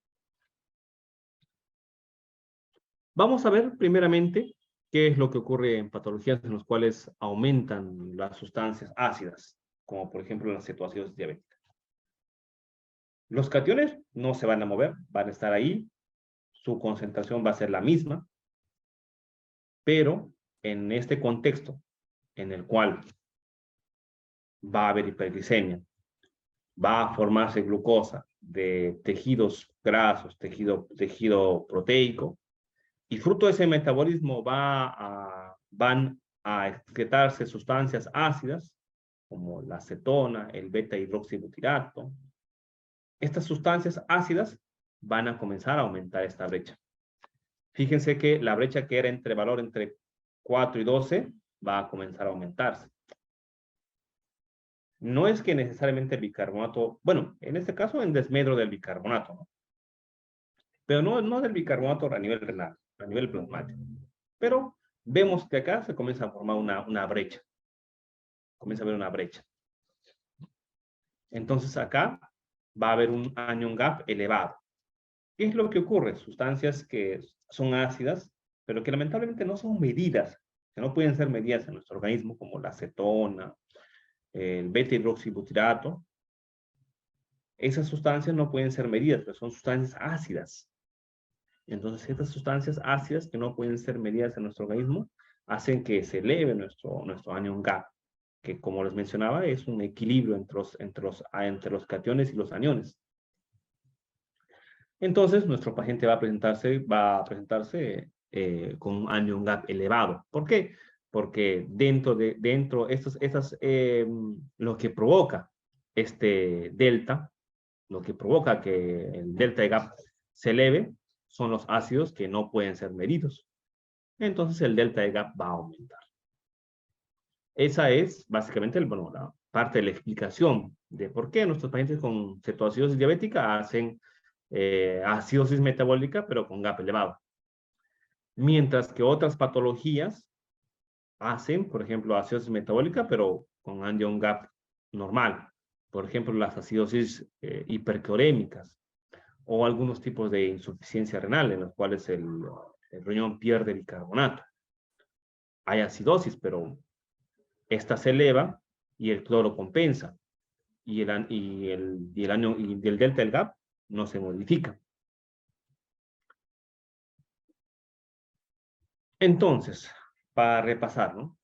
Vamos a ver primeramente qué es lo que ocurre en patologías en las cuales aumentan las sustancias ácidas, como por ejemplo la cetoacidosis diabética. Los cationes no se van a mover, van a estar ahí, su concentración va a ser la misma, pero en este contexto en el cual va a haber hiperglicemia, va a formarse glucosa de tejidos grasos, tejido proteico, y fruto de ese metabolismo van a excretarse sustancias ácidas, como la acetona, el beta-hidroxibutirato. Estas sustancias ácidas van a comenzar a aumentar esta brecha. Fíjense que la brecha que era valor entre 4 y 12 va a comenzar a aumentarse. No es que necesariamente el bicarbonato, bueno, en este caso en desmedro del bicarbonato, ¿no? Pero no del bicarbonato a nivel renal, a nivel plasmático. Pero vemos que acá se comienza a formar una brecha. Comienza a haber una brecha. Entonces acá va a haber un anion gap elevado. ¿Qué es lo que ocurre? Sustancias que son ácidas, pero que lamentablemente no son medidas, que no pueden ser medidas en nuestro organismo, como la acetona, el beta-hidroxibutirato. Esas sustancias no pueden ser medidas, pero son sustancias ácidas. Entonces, estas sustancias ácidas que no pueden ser medidas en nuestro organismo hacen que se eleve nuestro anion gap, que como les mencionaba es un equilibrio entre los cationes y los aniones. Entonces, nuestro paciente va a presentarse con un anion gap elevado. ¿Por qué? Porque lo que provoca este delta, lo que provoca que el delta de gap se eleve, son los ácidos que no pueden ser medidos. Entonces, el delta de gap va a aumentar. Esa es básicamente la parte de la explicación de por qué nuestros pacientes con cetoacidosis diabética hacen acidosis metabólica, pero con gap elevado. Mientras que otras patologías hacen, por ejemplo, acidosis metabólica, pero con anion gap normal. Por ejemplo, las acidosis hiperclorémicas o algunos tipos de insuficiencia renal en los cuales el riñón pierde bicarbonato. Hay acidosis, pero esta se eleva y el cloro compensa. Y el delta del gap no se modifica. Entonces, para repasar, ¿no?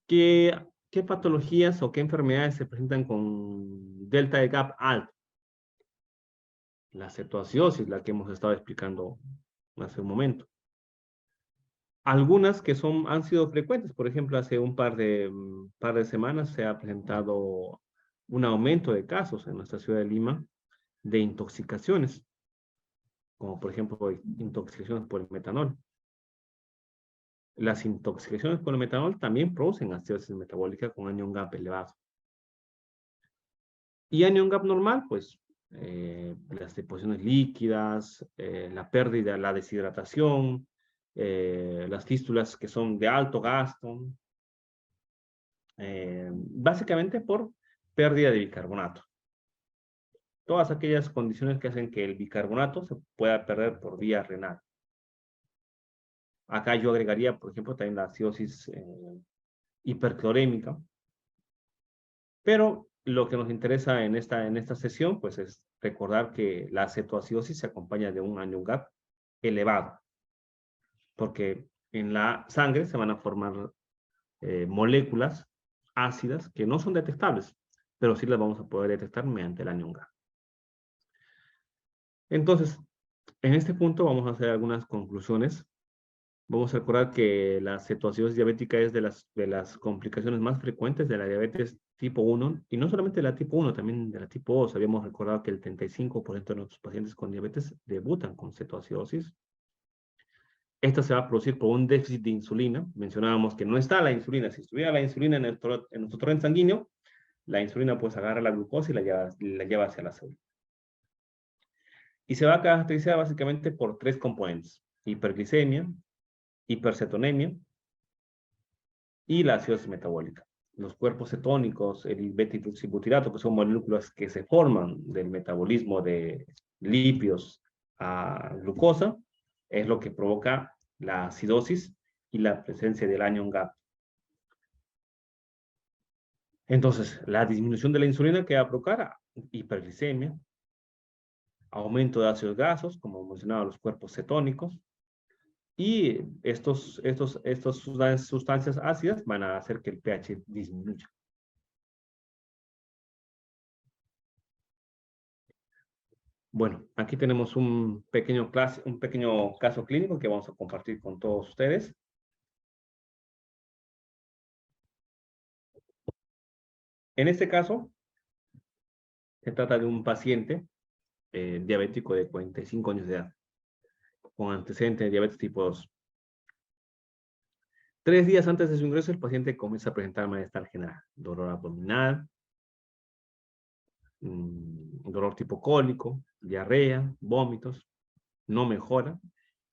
¿Qué patologías o qué enfermedades se presentan con delta de gap alto? La cetoacidosis, la que hemos estado explicando hace un momento. Algunas que han sido frecuentes, por ejemplo, hace un par de semanas se ha presentado un aumento de casos en nuestra ciudad de Lima de intoxicaciones, como por ejemplo intoxicaciones por el metanol. Las intoxicaciones por el metanol también producen acidosis metabólica con anion gap elevado. Y anion gap normal, pues las deposiciones líquidas, la pérdida, la deshidratación, las fístulas que son de alto gasto, básicamente por pérdida de bicarbonato. Todas aquellas condiciones que hacen que el bicarbonato se pueda perder por vía renal. Acá yo agregaría, por ejemplo, también la acidosis hiperclorémica. Pero lo que nos interesa en esta sesión, pues es recordar que la cetoacidosis se acompaña de un anion gap elevado. porque en la sangre se van a formar moléculas ácidas que no son detectables, pero sí las vamos a poder detectar mediante el anión Ga. Entonces, en este punto vamos a hacer algunas conclusiones. Vamos a recordar que la cetoacidosis diabética es de las complicaciones más frecuentes de la diabetes tipo 1, y no solamente de la tipo 1, también de la tipo 2. Habíamos recordado que el 35% de nuestros pacientes con diabetes debutan con cetoacidosis. Esta se va a producir por un déficit de insulina. Mencionábamos que no está la insulina. Si estuviera la insulina en nuestro torrente sanguíneo, la insulina pues agarra la glucosa y la lleva hacia la célula. Y se va a caracterizar básicamente por tres componentes: hiperglicemia, hipercetonemia y la acidosis metabólica. Los cuerpos cetónicos, el beta-hidroxibutirato, que son moléculas que se forman del metabolismo de lípidos a glucosa, es lo que provoca la acidosis y la presencia del anión Ga. Entonces, la disminución de la insulina que va a provocar hiperglicemia, aumento de ácidos grasos, como mencionaba, los cuerpos cetónicos, y estas sustancias ácidas van a hacer que el pH disminuya. Bueno, aquí tenemos un pequeño caso clínico que vamos a compartir con todos ustedes. En este caso, se trata de un paciente diabético de 45 años de edad, con antecedente de diabetes tipo 2. 3 días antes de su ingreso, el paciente comienza a presentar malestar general, dolor abdominal, dolor tipo cólico, diarrea, vómitos, no mejora,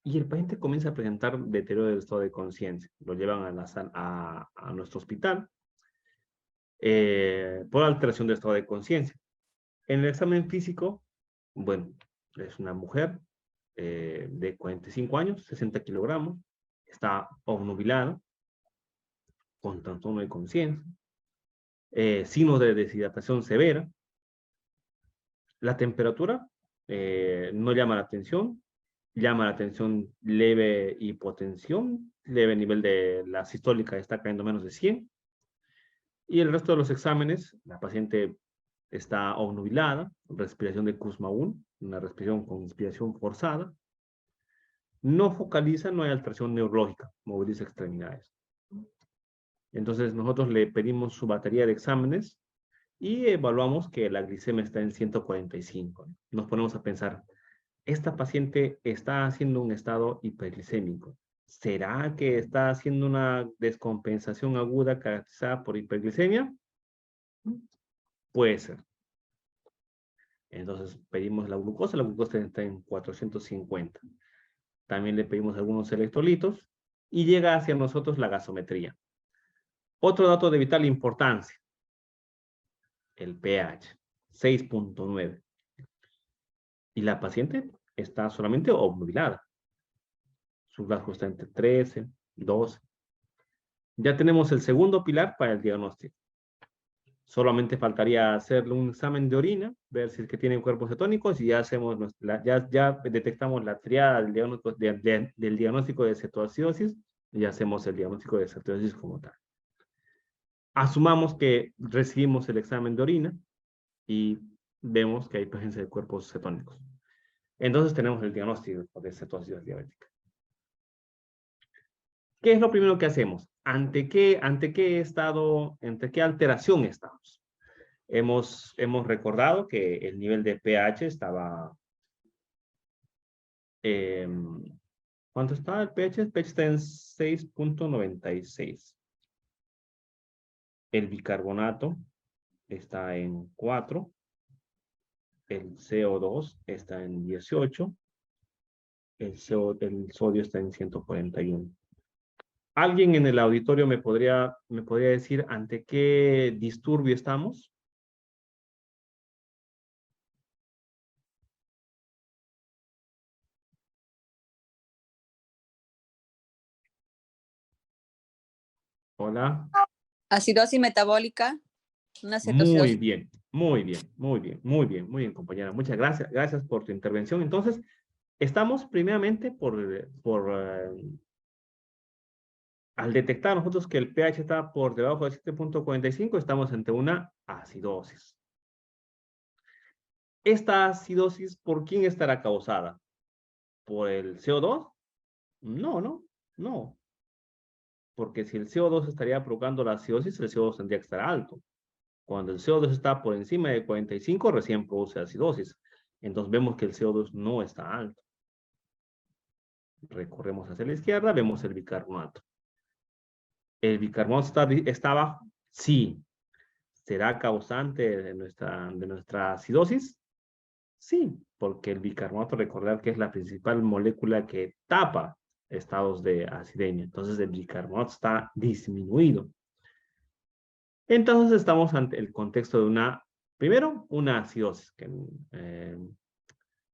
y el paciente comienza a presentar deterioro del estado de conciencia. Lo llevan a nuestro hospital por alteración del estado de conciencia. En el examen físico, bueno, es una mujer de 45 años, 60 kilogramos, está obnubilada, con trastorno de conciencia, signos de deshidratación severa. La temperatura no llama la atención, llama la atención leve hipotensión, leve nivel de la sistólica está cayendo menos de 100. Y el resto de los exámenes, la paciente está obnubilada, respiración de Kussmaul, una respiración con inspiración forzada. No focaliza, no hay alteración neurológica, moviliza extremidades. Entonces nosotros le pedimos su batería de exámenes y evaluamos que la glicemia está en 145. Nos ponemos a pensar, esta paciente está haciendo un estado hiperglicémico. ¿Será que está haciendo una descompensación aguda caracterizada por hiperglicemia? Puede ser. Entonces pedimos la glucosa está en 450. También le pedimos algunos electrolitos y llega hacia nosotros la gasometría. Otro dato de vital importancia, el pH, 6.9. Y la paciente está solamente obnubilada. Su glasgow está entre 13, 12. Ya tenemos el segundo pilar para el diagnóstico. Solamente faltaría hacerle un examen de orina, ver si es que tiene cuerpos cetónicos, y ya hacemos ya detectamos la triada del diagnóstico de cetoacidosis y hacemos el diagnóstico de cetoacidosis como tal. Asumamos que recibimos el examen de orina y vemos que hay presencia de cuerpos cetónicos. Entonces tenemos el diagnóstico de cetoacidosis diabética. ¿Qué es lo primero que hacemos? ¿Ante qué alteración estamos? Hemos recordado que el nivel de pH estaba... ¿cuánto está el pH? El pH está en 6.96. El bicarbonato está en 4. El CO2 está en 18. El sodio está en 141. ¿Alguien en el auditorio me podría decir ante qué disturbio estamos? Hola. Acidosis metabólica, una Muy cetocidosis. bien, muy bien, compañera. Muchas gracias por tu intervención. Entonces, estamos primeramente por Al detectar nosotros que el pH está por debajo de 7.45, estamos ante una acidosis. Esta acidosis, ¿por quién estará causada? ¿Por el CO2? No. Porque si el CO2 estaría provocando la acidosis, el CO2 tendría que estar alto. Cuando el CO2 está por encima de 45, recién produce acidosis. Entonces vemos que el CO2 no está alto. Recorremos hacia la izquierda, vemos el bicarbonato. ¿El bicarbonato está abajo? Sí. ¿Será causante de nuestra acidosis? Sí, porque el bicarbonato, recordar que es la principal molécula que tapa estados de acidemia. Entonces el bicarbonato está disminuido. Entonces estamos ante el contexto de primero, una acidosis, que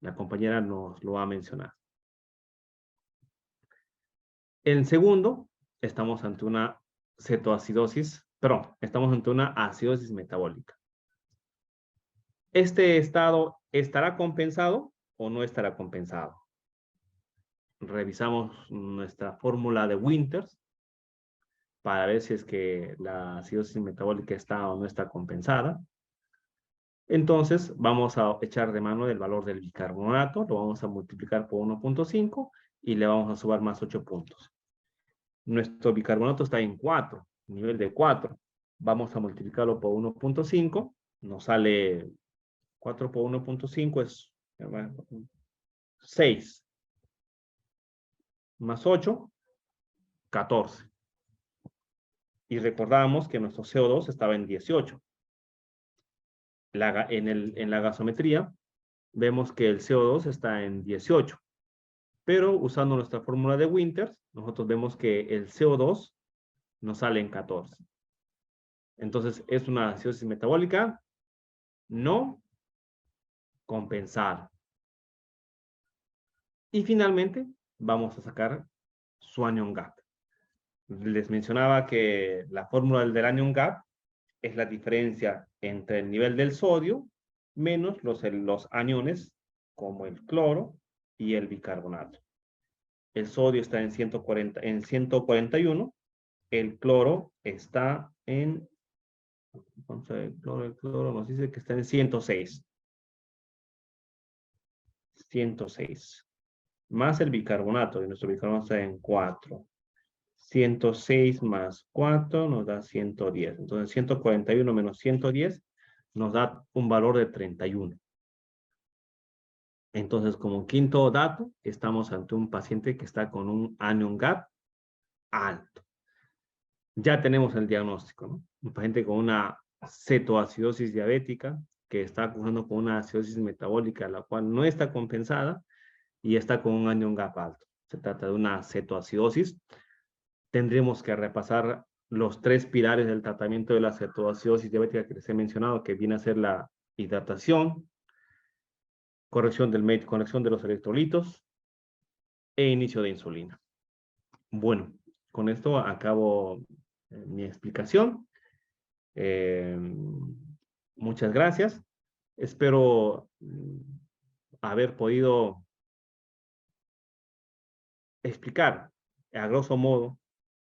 la compañera nos lo va a mencionar. En segundo, estamos ante una cetoacidosis, perdón, estamos ante una acidosis metabólica. ¿Este estado estará compensado o no estará compensado? Revisamos nuestra fórmula de Winters para ver si es que la acidosis metabólica está o no está compensada. Entonces, vamos a echar de mano del valor del bicarbonato, lo vamos a multiplicar por 1.5 y le vamos a sumar más 8 puntos. Nuestro bicarbonato está en 4, nivel de 4. Vamos a multiplicarlo por 1.5, nos sale 4 por 1.5 es 6. Más 8, 14. Y recordamos que nuestro CO2 estaba en 18. En la gasometría vemos que el CO2 está en 18. Pero usando nuestra fórmula de Winters, nosotros vemos que el CO2 nos sale en 14. Entonces, ¿es una acidosis metabólica? No compensada. Y finalmente, vamos a sacar su anion gap. Les mencionaba que la fórmula del anion gap es la diferencia entre el nivel del sodio menos los aniones como el cloro y el bicarbonato. El sodio está en 141, el cloro está en, entonces el cloro nos dice que está en 106. 106. Más el bicarbonato, y nuestro bicarbonato está en 4. 106 más 4 nos da 110. Entonces 141 menos 110 nos da un valor de 31. Entonces, como quinto dato, estamos ante un paciente que está con un anion gap alto. Ya tenemos el diagnóstico, ¿no? Un paciente con una cetoacidosis diabética que está cursando con una acidosis metabólica, la cual no está compensada y está con un anion gap alto. Se trata de una cetoacidosis. Tendremos que repasar los 3 pilares del tratamiento de la cetoacidosis diabética que les he mencionado, que viene a ser la hidratación, corrección de los electrolitos e inicio de insulina. Bueno, con esto acabo mi explicación. Muchas gracias. Espero haber podido explicar a grosso modo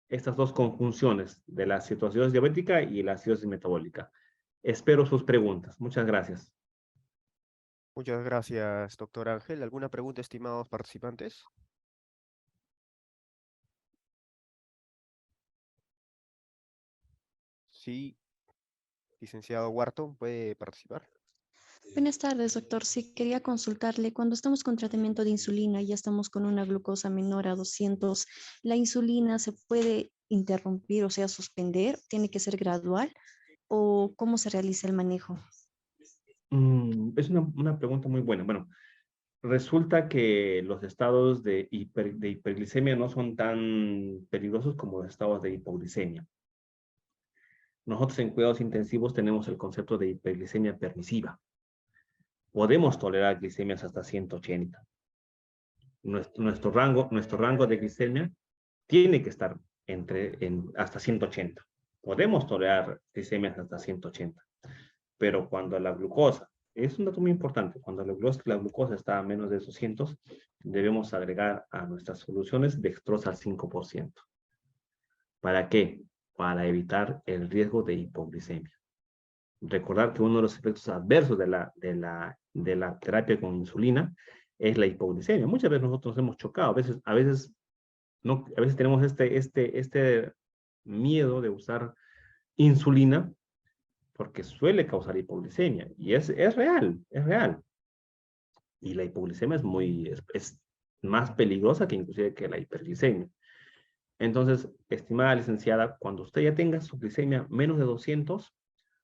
estas dos conjunciones de la cetoacidosis diabética y la acidosis metabólica. Espero sus preguntas. Muchas gracias. Muchas gracias, doctor Ángel. ¿Alguna pregunta, estimados participantes? Sí, licenciado Wharton, ¿puede participar? Buenas tardes, doctor. Sí, quería consultarle. Cuando estamos con tratamiento de insulina y ya estamos con una glucosa menor a 200, ¿la insulina se puede interrumpir, o sea, suspender? ¿Tiene que ser gradual? ¿O cómo se realiza el manejo? Es una pregunta muy buena. Bueno, resulta que los estados de hiperglicemia no son tan peligrosos como los estados de hipoglicemia. Nosotros en cuidados intensivos tenemos el concepto de hiperglicemia permisiva. Podemos tolerar glicemias hasta 180. Nuestro rango de glicemia tiene que estar hasta 180. Podemos tolerar glicemias hasta 180. Pero cuando la glucosa, es un dato muy importante, cuando la glucosa está a menos de 200, debemos agregar a nuestras soluciones dextrosa al 5%. ¿Para qué? Para evitar el riesgo de hipoglicemia. Recordar que uno de los efectos adversos de la terapia con insulina es la hipoglicemia. Muchas veces nosotros hemos chocado, a veces tenemos este miedo de usar insulina porque suele causar hipoglicemia. Y es real, es real. Y la hipoglicemia es más peligrosa que inclusive que la hiperglicemia. Entonces, estimada licenciada, cuando usted ya tenga su glicemia menos de 200,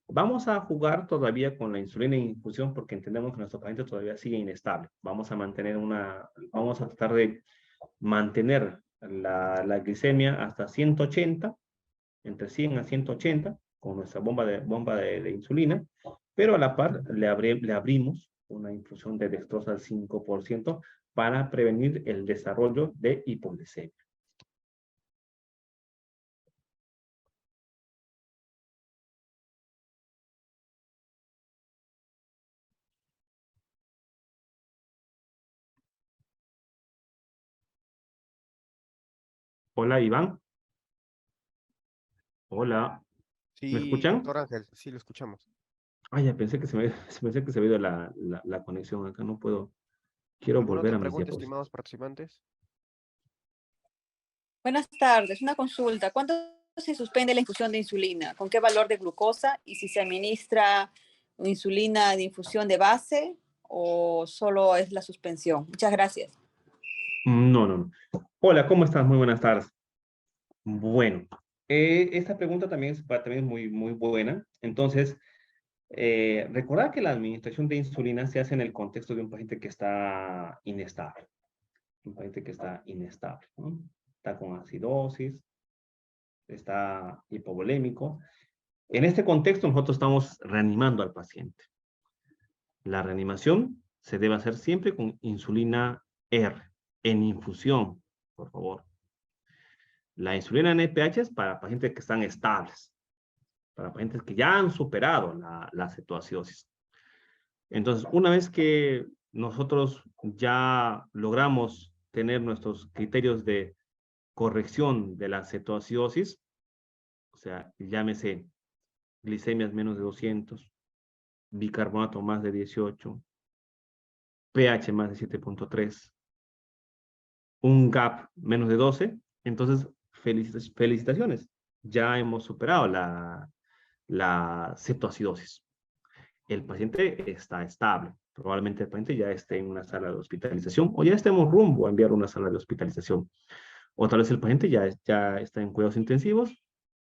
vamos a jugar todavía con la insulina en infusión porque entendemos que nuestro paciente todavía sigue inestable. Vamos a tratar de mantener la glicemia hasta 180, entre 100 a 180, con nuestra bomba de insulina, pero a la par le abrimos una infusión de dextrosa al 5% para prevenir el desarrollo de hipoglicemia. Hola, Iván. Hola. ¿Me Sí, escuchan? doctor Ángel, sí lo escuchamos. Ah, ya pensé que pensé que se había ido la conexión. Acá no puedo. Quiero ¿Alguna volver otra a mis pregunta, diapositivas. estimados participantes? Buenas tardes, una consulta. ¿Cuánto se suspende la infusión de insulina? ¿Con qué valor de glucosa? ¿Y si se administra insulina de infusión de base o solo es la suspensión? Muchas gracias. No, no, no. Hola, ¿cómo estás? Muy buenas tardes. Bueno, esta pregunta también es muy, muy buena. Entonces, recordad que la administración de insulina se hace en el contexto de un paciente que está inestable. Un paciente que está inestable, ¿no? Está con acidosis, está hipovolémico. En este contexto, nosotros estamos reanimando al paciente. La reanimación se debe hacer siempre con insulina R, en infusión, por favor. La insulina NPH es para pacientes que están estables, para pacientes que ya han superado la cetoacidosis. Entonces, una vez que nosotros ya logramos tener nuestros criterios de corrección de la cetoacidosis, o sea, llámese glicemias menos de 200, bicarbonato más de 18, pH más de 7.3, un gap menos de 12, entonces felicitaciones, ya hemos superado la cetoacidosis. El paciente está estable, probablemente el paciente ya esté en una sala de hospitalización o ya estemos rumbo a enviar una sala de hospitalización. O tal vez el paciente ya está en cuidados intensivos,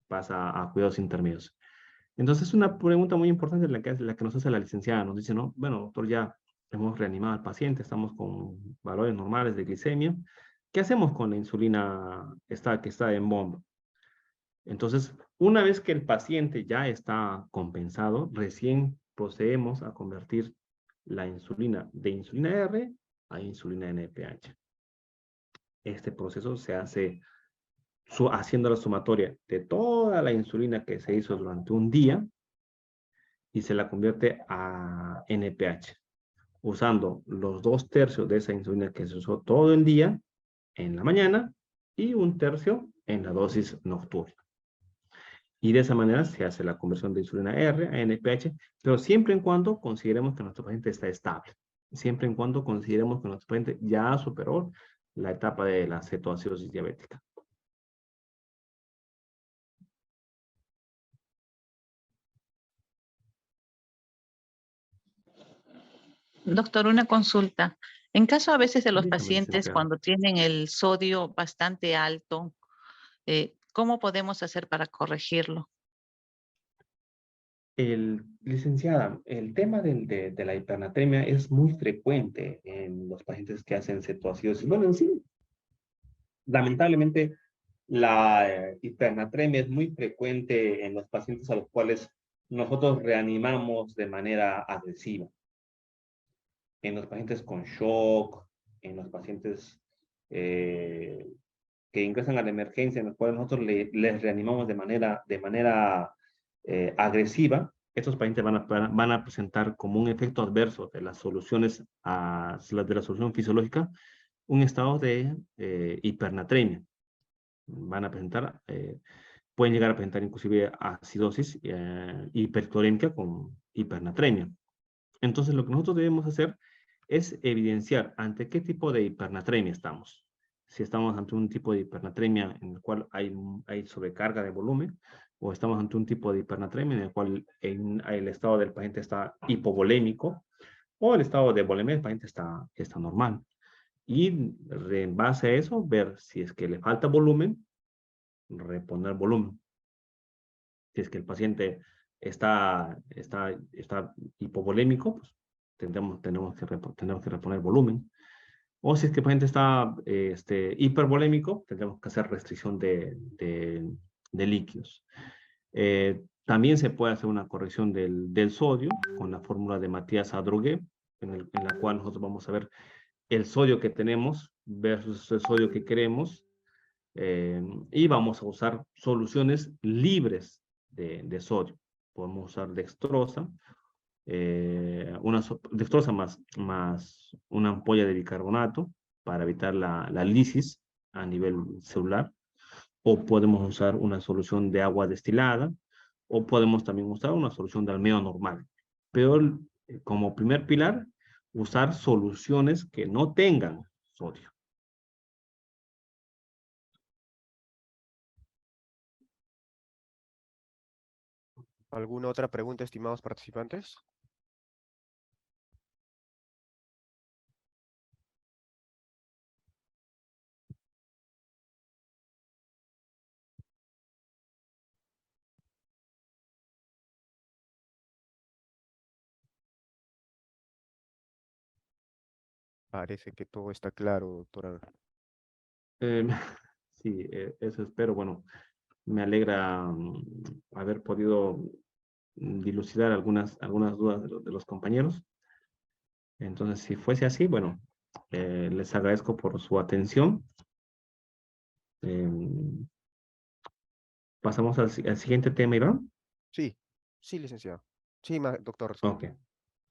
pasa a cuidados intermedios. Entonces es una pregunta muy importante la que nos hace la licenciada. Nos dice, no, bueno, doctor, ya hemos reanimado al paciente, estamos con valores normales de glicemia. ¿Qué hacemos con la insulina que está en bomba? Entonces, una vez que el paciente ya está compensado, recién procedemos a convertir la insulina de insulina R a insulina NPH. Este proceso se hace haciendo la sumatoria de toda la insulina que se hizo durante un día y se la convierte a NPH, usando los 2/3 de esa insulina que se usó todo el día en la mañana y 1/3 en la dosis nocturna. Y de esa manera se hace la conversión de insulina R a NPH, pero siempre en cuando consideremos que nuestro paciente está estable. Siempre en cuando consideremos que nuestro paciente ya superó la etapa de la cetoacidosis diabética. Doctor, una consulta. En caso a veces de los Dígame, pacientes licenciada. cuando tienen el sodio bastante alto, ¿cómo podemos hacer para corregirlo? Licenciada, el tema de la hipernatremia es muy frecuente en los pacientes que hacen cetoacidosis. Bueno, en sí, lamentablemente, la hipernatremia es muy frecuente en los pacientes a los cuales nosotros reanimamos de manera agresiva. En los pacientes con shock, en los pacientes que ingresan a la emergencia, en los cuales nosotros les reanimamos de manera agresiva, estos pacientes van a presentar como un efecto adverso de las soluciones, de la solución fisiológica, un estado de hipernatremia. Van a presentar pueden llegar a presentar inclusive acidosis hiperclorémica con hipernatremia. Entonces, lo que nosotros debemos hacer es evidenciar ante qué tipo de hipernatremia estamos. Si estamos ante un tipo de hipernatremia en el cual hay sobrecarga de volumen, o estamos ante un tipo de hipernatremia en el cual el estado del paciente está hipovolémico, o el estado de volemia del paciente está normal. Y en base a eso, ver si es que le falta volumen, reponer volumen. Si es que el paciente está hipovolémico, pues tenemos que reponer volumen. O si es que el paciente está hipervolémico, tendremos que hacer restricción de líquidos. También se puede hacer una corrección del sodio con la fórmula de Matías-Adrogué, en la cual nosotros vamos a ver el sodio que tenemos versus el sodio que queremos, y vamos a usar soluciones libres de sodio. Podemos usar dextrosa, dextrosa más una ampolla de bicarbonato para evitar la lisis a nivel celular, o podemos usar una solución de agua destilada, o podemos también usar una solución de almidón normal. Pero como primer pilar, usar soluciones que no tengan sodio. ¿Alguna otra pregunta, estimados participantes? Parece que todo está claro, doctora. Sí, eso espero. Bueno, me alegra haber podido dilucidar algunas dudas de los compañeros. Entonces, si fuese así, bueno, les agradezco por su atención. Pasamos al siguiente tema, Iván. Sí, sí, licenciado. Sí, doctor. Ok.